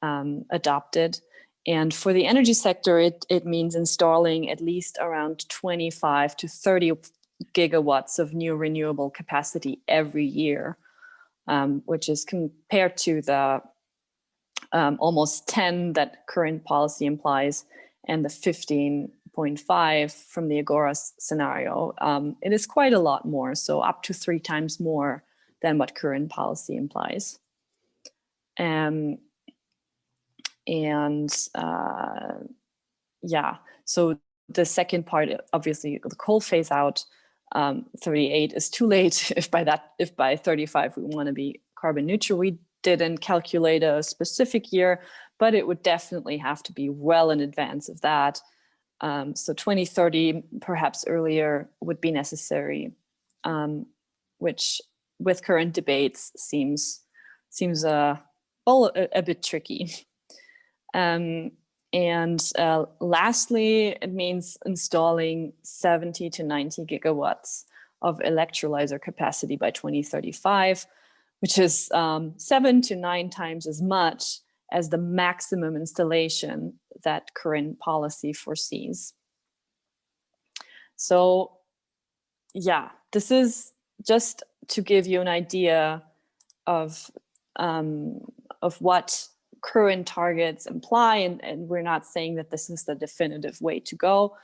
adopted. And for the energy sector, it means installing at least around 25 to 30 gigawatts of new renewable capacity every year, which is compared to the almost 10 that current policy implies and the 15.5 from the Agora scenario. It is quite a lot more, so up to 3 times more than what current policy implies. Yeah, so the second part, obviously the coal phase out, 38 is too late if by 35 we want to be carbon neutral. We didn't calculate a specific year, but it would definitely have to be well in advance of that. So 2030, perhaps earlier, would be necessary, which with current debates seems a bit tricky. Lastly, it means installing 70 to 90 gigawatts of electrolyzer capacity by 2035, which is 7 to 9 times as much as the maximum installation that current policy foresees. So yeah, this is just to give you an idea of what current targets imply, and we're not saying that this is the definitive way to go.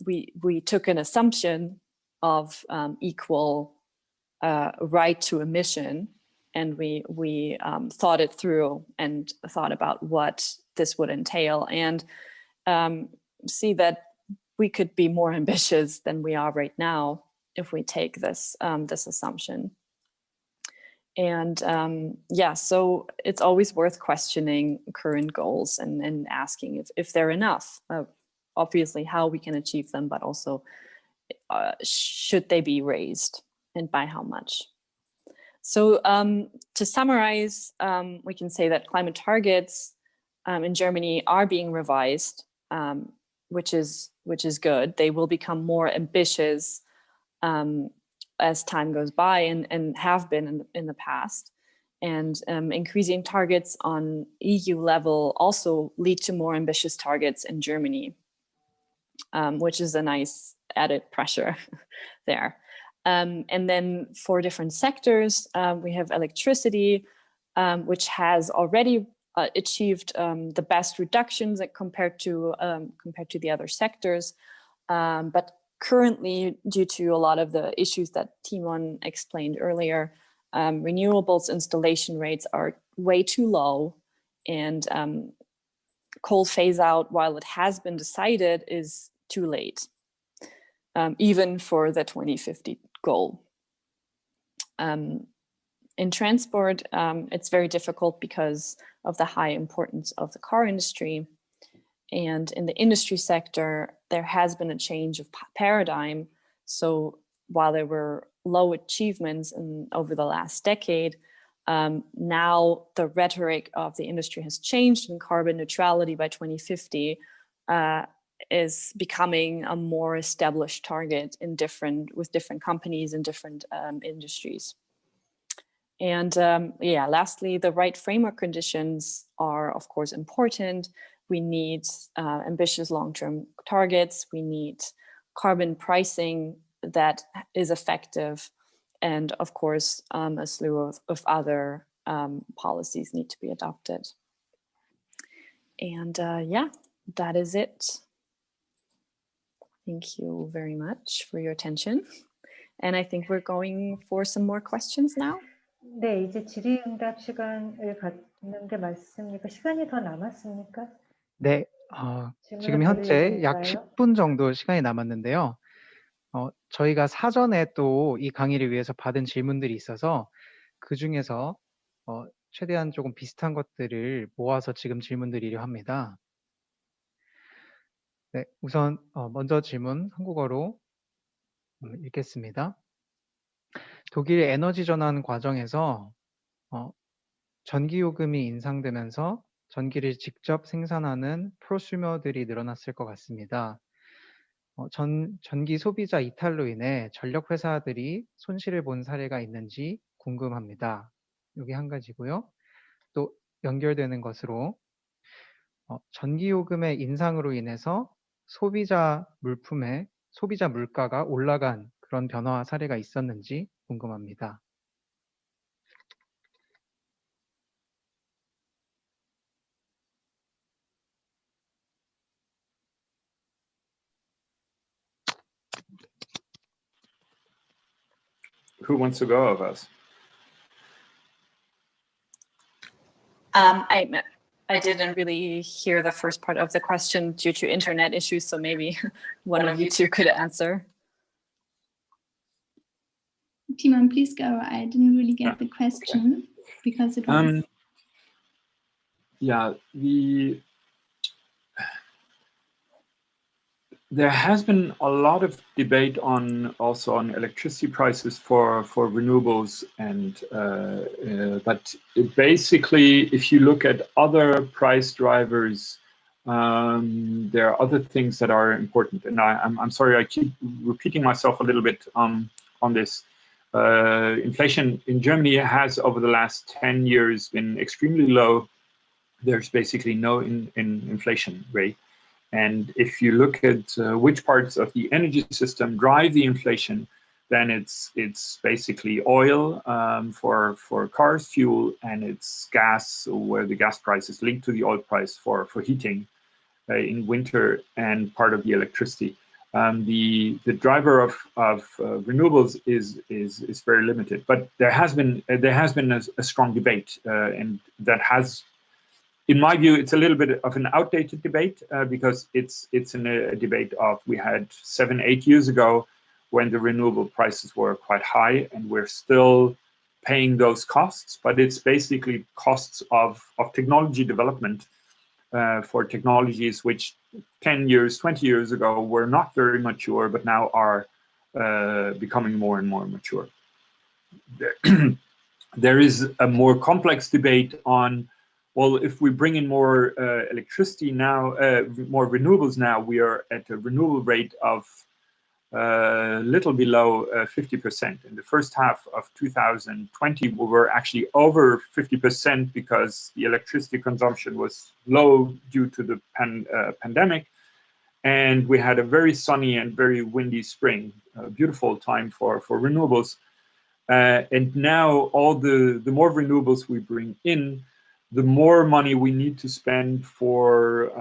We took an assumption of equal right to emission, and we thought it through and thought about what this would entail, and see that we could be more ambitious than we are right now if we take this assumption. And yeah, so it's always worth questioning current goals and asking if they're enough. Obviously, how we can achieve them, but also should they be raised and by how much? So to summarize, we can say that climate targets in Germany are being revised, which is good. They will become more ambitious as time goes by and have been in the past. And increasing targets on EU level also lead to more ambitious targets in Germany, which is a nice added pressure there. And then for different sectors, we have electricity, which has already achieved the best reductions compared to the other sectors, but currently, due to a lot of the issues that Timon explained earlier, renewables installation rates are way too low, and coal phase out, while it has been decided, is too late, even for the 2050 goal. In transport, it's very difficult because of the high importance of the car industry. And in the industry sector, there has been a change of paradigm. So while there were low achievements over the last decade, now the rhetoric of the industry has changed, and carbon neutrality by 2050 is becoming a more established target with different companies and different industries. And yeah, lastly, the right framework conditions are, of course, important. We need ambitious long-term targets. We need carbon pricing that is effective. And of course, a slew of other policies need to be adopted. And yeah, that is it. Thank you very much for your attention. And I think we're going for some more questions now. 네, 이제 질의응답 시간을 갖는 게 맞습니까? 시간이 더 남았습니까? 네, 지금 현재 약 10분 정도 시간이 남았는데요. 저희가 사전에 또 이 강의를 위해서 받은 질문들이 있어서 그 중에서 최대한 조금 비슷한 것들을 모아서 지금 질문드리려 합니다. 네, 우선 먼저 질문 한국어로 읽겠습니다. 독일 에너지 전환 과정에서 전기요금이 인상되면서 전기를 직접 생산하는 프로슈머들이 늘어났을 것 같습니다. 전기 소비자 이탈로 인해 전력 회사들이 손실을 본 사례가 있는지 궁금합니다. 여기 한 가지고요. 또 연결되는 것으로 전기요금의 인상으로 인해서 소비자 물가가 올라간 그런 변화 사례가 있었는지 궁금합니다. Who wants to go of us? I didn't really hear the first part of the question due to internet issues, so maybe one of you two could answer. Timon, please go. I didn't really get the question because it was... Yeah, there has been a lot of debate also on electricity prices for renewables, and but basically, if you look at other price drivers, there are other things that are important. And I'm sorry, I keep repeating myself a little bit on this. Inflation in Germany has, over the last 10 years, been extremely low. There's basically no inflation rate. And if you look at which parts of the energy system drive the inflation, then it's basically oil for cars, fuel, and it's gas, where the gas price is linked to the oil price for heating in winter, and part of the electricity. The driver of renewables is very limited, but there has been a strong debate, and that has, in my view, it's a little bit of an outdated debate because it's in a debate of we had 7-8 years ago when the renewable prices were quite high, and we're still paying those costs, but it's basically costs of technology development for technologies which 10 years, 20 years ago were not very mature, but now are becoming more and more mature. There is a more complex debate on, well, if we bring in more electricity now, more renewables now, we are at a renewable rate of little below 50%. In the first half of 2020, we were actually over 50% because the electricity consumption was low due to the pandemic. And we had a very sunny and very windy spring, a beautiful time for renewables. And now all the more renewables we bring in, the more money we need to spend for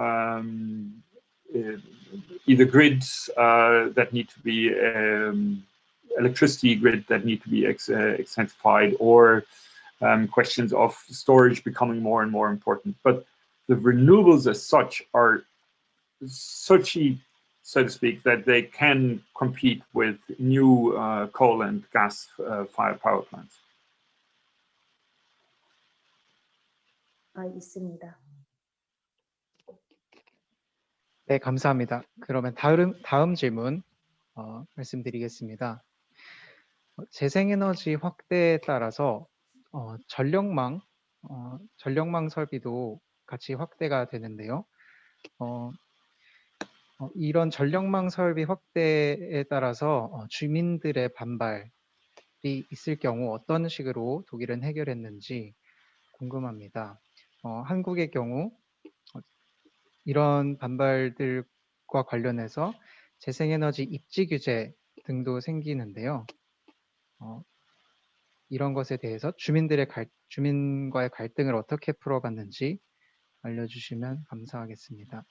either grids that need to be electricity grid that need to be extensified, or questions of storage becoming more and more important. But the renewables as such are so cheap, so to speak, that they can compete with new coal and gas fired power plants. 있습니다. 네, 감사합니다. 그러면 다음 질문 말씀드리겠습니다. 재생에너지 확대에 따라서 전력망 설비도 같이 확대가 되는데요. 이런 전력망 설비 확대에 따라서 주민들의 반발이 있을 경우 어떤 식으로 독일은 해결했는지 궁금합니다. 한국의 경우 이런 반발들과 관련해서 재생에너지 입지 규제 등도 생기는데요. 이런 것에 대해서 주민과의 갈등을 어떻게 풀어갔는지 알려주시면 감사하겠습니다.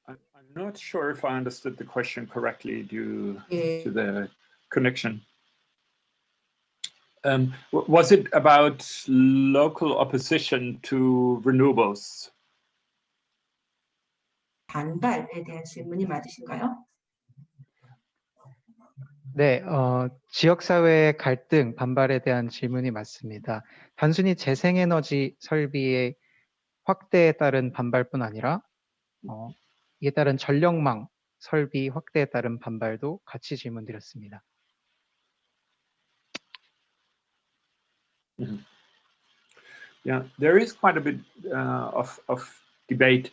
I'm not sure if I understood the question correctly due 예, to the connection. Was it about local opposition to renewables? 반발에 대한 질문이 맞으신가요? 네, 지역사회의 갈등, 반발에 대한 질문이 맞습니다. 단순히 재생에너지 설비의 확대에 따른 반발뿐 아니라 이에 따른 전력망 설비 확대에 따른 반발도 같이 질문드렸습니다. Mm-hmm. Yeah, there is quite a bit of debate.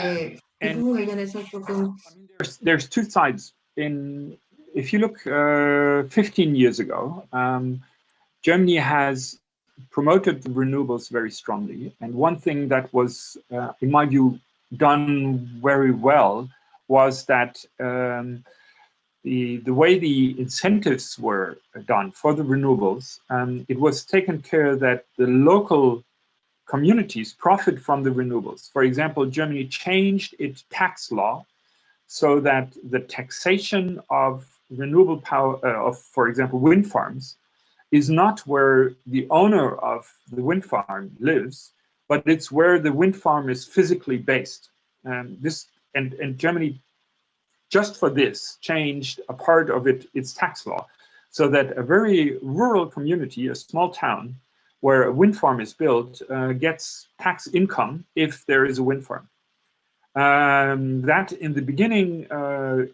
네, 이 And 부분 관련해서 조금 I mean, there's two sides. If you look 15 years ago, Germany has promoted the renewables very strongly. And one thing that was, in my view, done very well was that the way the incentives were done for the renewables, it was taken care that the local communities profit from the renewables. For example, Germany changed its tax law so that the taxation of renewable power, for example, wind farms, is not where the owner of the wind farm lives, but it's where the wind farm is physically based. And Germany, just for this, changed a part of its tax law, so that a very rural community, a small town, where a wind farm is built, gets tax income if there is a wind farm. That in the beginning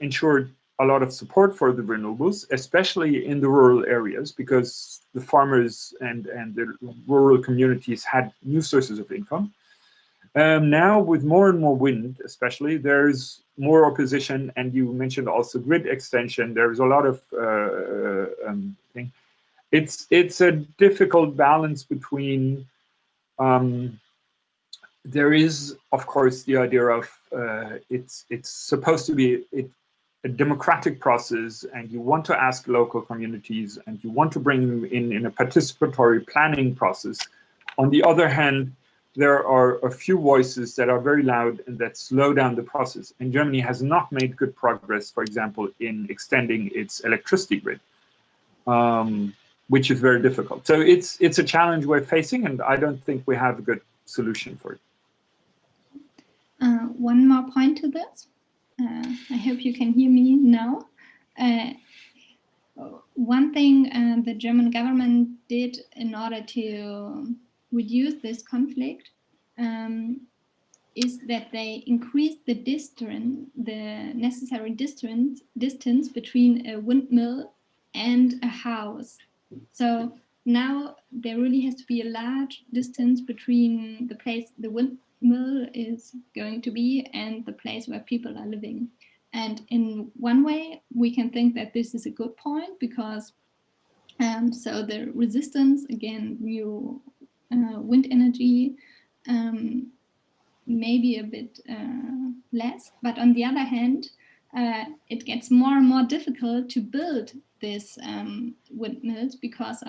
ensured a lot of support for the renewables, especially in the rural areas, because the farmers and the rural communities had new sources of income. Now, with more and more wind, especially, there's more opposition, and you mentioned also grid extension. There's a lot of thing. It's a difficult balance between. There is, of course, the idea of it's supposed to be a democratic process, and you want to ask local communities, and you want to bring them in a participatory planning process. On the other hand, there are a few voices that are very loud and that slow down the process. And Germany has not made good progress, for example, in extending its electricity grid, which is very difficult. So it's a challenge we're facing, and I don't think we have a good solution for it. One more point to this. I hope you can hear me now. One thing the German government did in order to reduce this conflict is that they increased the necessary distance between a windmill and a house. So now there really has to be a large distance between the place the windmill is going to be and the place where people are living. And in one way, we can think that this is a good point because so the resistance against new wind energy may be a bit less, but on the other hand, it gets more and more difficult to build these windmills because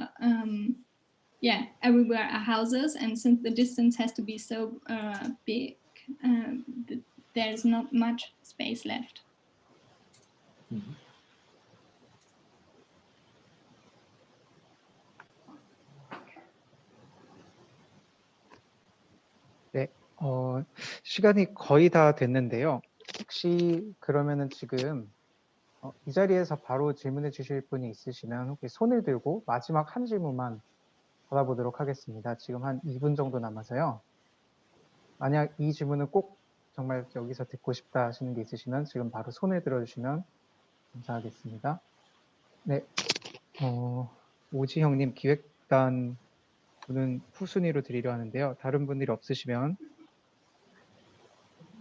everywhere are houses, and since the distance has to be so big, there's not much space left. Mm-hmm. 네, 시간이 거의 다 됐는데요. 혹시 그러면은 지금 이 자리에서 바로 질문해 주실 분이 있으시면 혹시 손을 들고 마지막 한 질문만 받아보도록 하겠습니다. 지금 한 2분 정도 남아서요. 만약 이 질문을 꼭 정말 여기서 듣고 싶다 하시는 게 있으시면 지금 바로 손을 들어주시면 감사하겠습니다. 네, 오지형님 기획단 분은 후순위로 드리려 하는데요. 다른 분들이 없으시면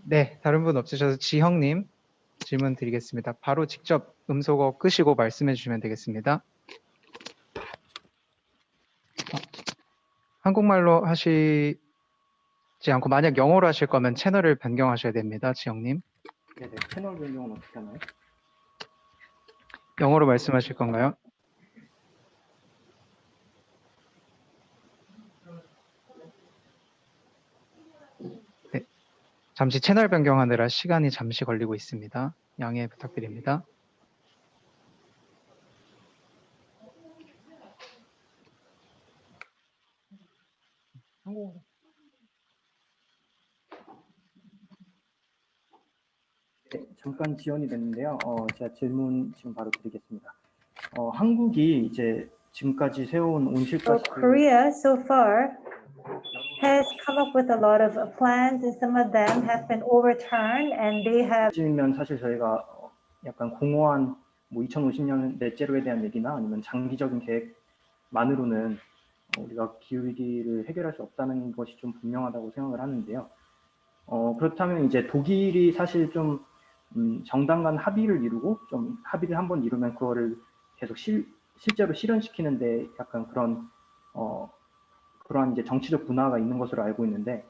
네, 다른 분 없으셔서 지형님 질문 드리겠습니다. 바로 직접 음소거 끄시고 말씀해 주시면 되겠습니다. 한국말로 하시지 않고 만약 영어로 하실 거면 채널을 변경하셔야 됩니다. 지형님. 네네, 채널 변경은 어떻게 하나요? 영어로 말씀하실 건가요? 네, 잠시 채널 변경하느라 시간이 잠시 걸리고 있습니다. 양해 부탁드립니다. 네, 잠깐 지연이 됐는데요. 제가 질문 지금 바로 드리겠습니다. 한국이 이제 지금까지 세워온 So 온실가스 Korea so far has come up with a lot of plans, and some of them have been overturned, and they have. 면 사실 저희가 약간 공허한 뭐 2050년 넷제로에 대한 얘기나 아니면 장기적인 계획만으로는 우리가 기후 위기를 해결할 수 없다는 것이 좀 분명하다고 생각을 하는데요. 그렇다면 이제 독일이 사실 좀 정당 간 합의를 이루고 좀 합의를 한번 이루면 그거를 계속 실제로 실현시키는데 약간 그러한 이제 정치적 문화가 있는 것으로 알고 있는데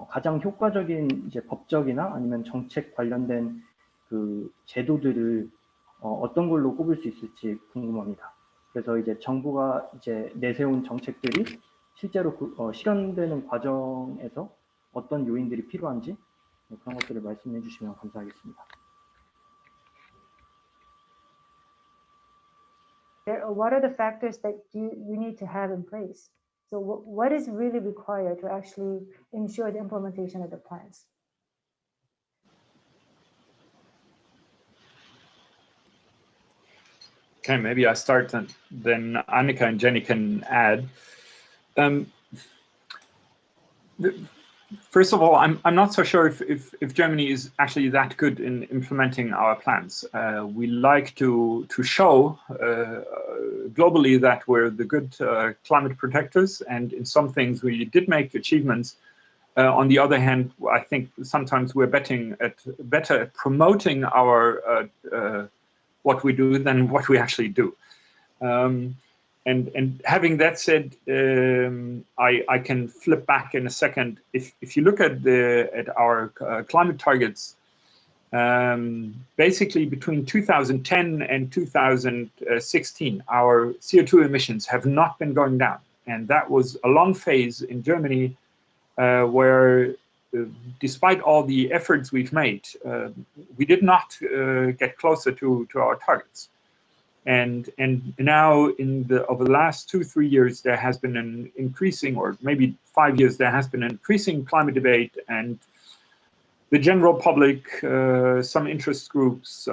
가장 효과적인 이제 법적이나 아니면 정책 관련된 그 제도들을 어떤 걸로 꼽을 수 있을지 궁금합니다. 그래서 이제 정부가 이제 내세운 정책들이 실제로 실현되는 과정에서 어떤 요인들이 필요한지 그런 것들을 말씀해 주시면 감사하겠습니다. What are the factors that you need to have in place? So what is really required to actually ensure the implementation of the plans? Okay, maybe I start and then Annika and Jenny can add. First of all, I'm not so sure if Germany is actually that good in implementing our plans. We like to show globally that we're the good climate protectors, and in some things we did make achievements. On the other hand, I think sometimes we're better at promoting our what we do than what we actually do. And having that said, I can flip back in a second. If you look at our climate targets, basically between 2010 and 2016, our CO2 emissions have not been going down, and that was a long phase in Germany where, despite all the efforts we've made, we did not get closer to our targets. And now over the last 2-3 years, there has been an increasing, or maybe 5 years, there has been an increasing climate debate, and the general public, some interest groups,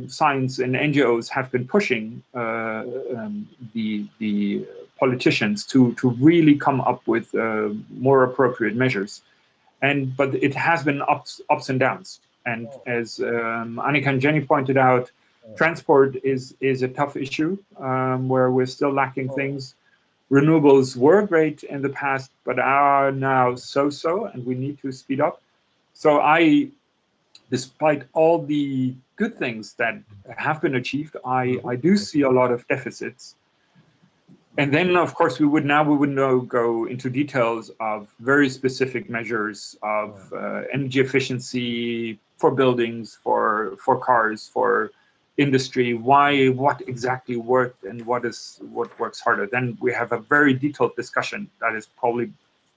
science and NGOs have been pushing the politicians to really come up with more appropriate measures. But it has been ups and downs. And as Annika and Jenny pointed out, transport is a tough issue where we're still lacking things. Renewables were great in the past, but are now so-so, and we need to speed up. So despite all the good things that have been achieved, I do see a lot of deficits. And then, of course, we would now go into details of very specific measures of energy efficiency for buildings, for cars, for industry, what exactly worked and what works harder. Then we have a very detailed discussion that is probably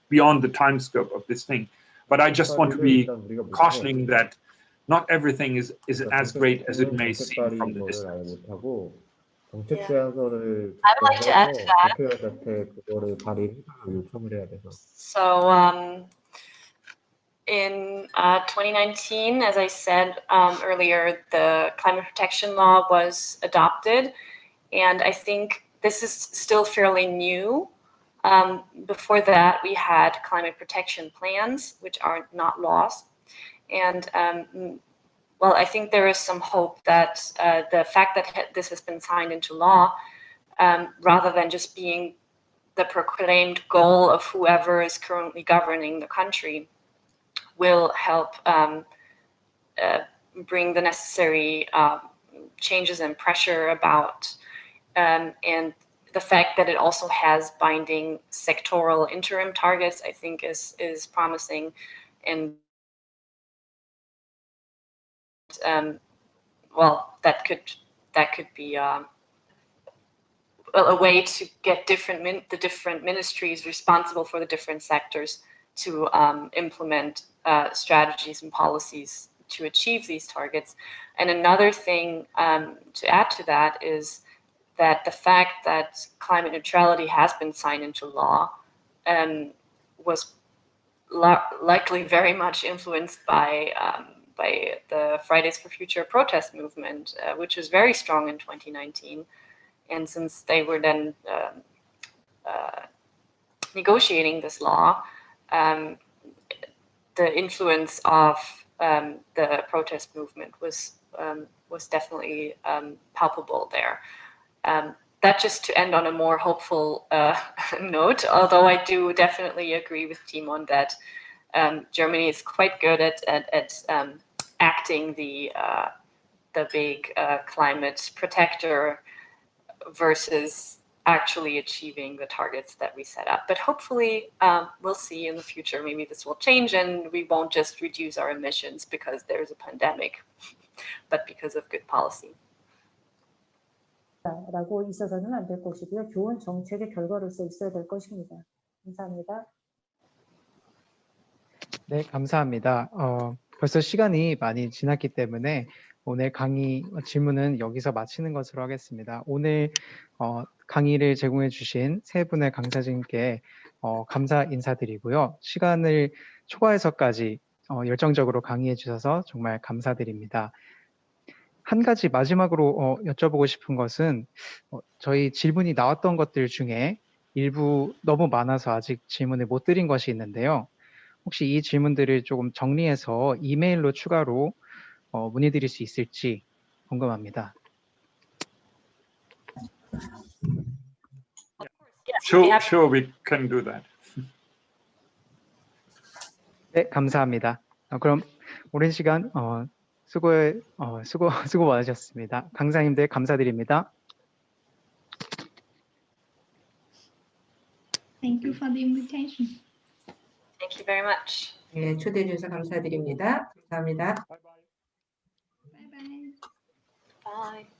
beyond the time scope of this thing. But I just want to be cautioning that not everything is as great as it may seem from the distance. Yeah. I would like to add to that. So in 2019, as I said earlier, the climate protection law was adopted, and I think this is still fairly new. Before that, we had climate protection plans, which are not laws. And well, I think there is some hope that the fact that this has been signed into law, rather than just being the proclaimed goal of whoever is currently governing the country, will help bring the necessary changes and pressure about, and the fact that it also has binding sectoral interim targets, I think is promising. And well, that could be a way to get the different ministries responsible for the different sectors to implement strategies and policies to achieve these targets. And another thing to add to that is that the fact that climate neutrality has been signed into law was likely very much influenced by the Fridays for Future protest movement, which was very strong in 2019. And since they were then negotiating this law, the influence of the protest movement was definitely palpable there. That just to end on a more hopeful note, although I do definitely agree with Timon that Germany is quite good at acting the big climate protector versus actually achieving the targets that we set up. But hopefully we'll see in the future, maybe this will change and we won't just reduce our emissions because there's a pandemic, but because of good policy. 라고 있어서는 안 될 것이고요. 좋은 정책의 결과로서 있어야 될 것입니다. 감사합니다. 네, 감사합니다. 벌써 시간이 많이 지났기 때문에 오늘 강의 질문은 여기서 마치는 것으로 하겠습니다. 오늘 강의를 제공해 주신 세 분의 강사진께 감사 인사드리고요. 시간을 초과해서까지 열정적으로 강의해 주셔서 정말 감사드립니다. 한 가지 마지막으로 여쭤보고 싶은 것은 저희 질문이 나왔던 것들 중에 일부 너무 많아서 아직 질문을 못 드린 것이 있는데요. 혹시 이 질문들을 조금 정리해서 이메일로 추가로 문의드릴 수 있을지 궁금합니다. Sure, we can do that. 네, 감사합니다. 그럼 오랜 시간 수고 많으셨습니다. 강사님들 감사드립니다. Thank you for the invitation. Thank you very much. 네, 초대해 주셔서 감사드립니다. 감사합니다. Bye bye. Bye.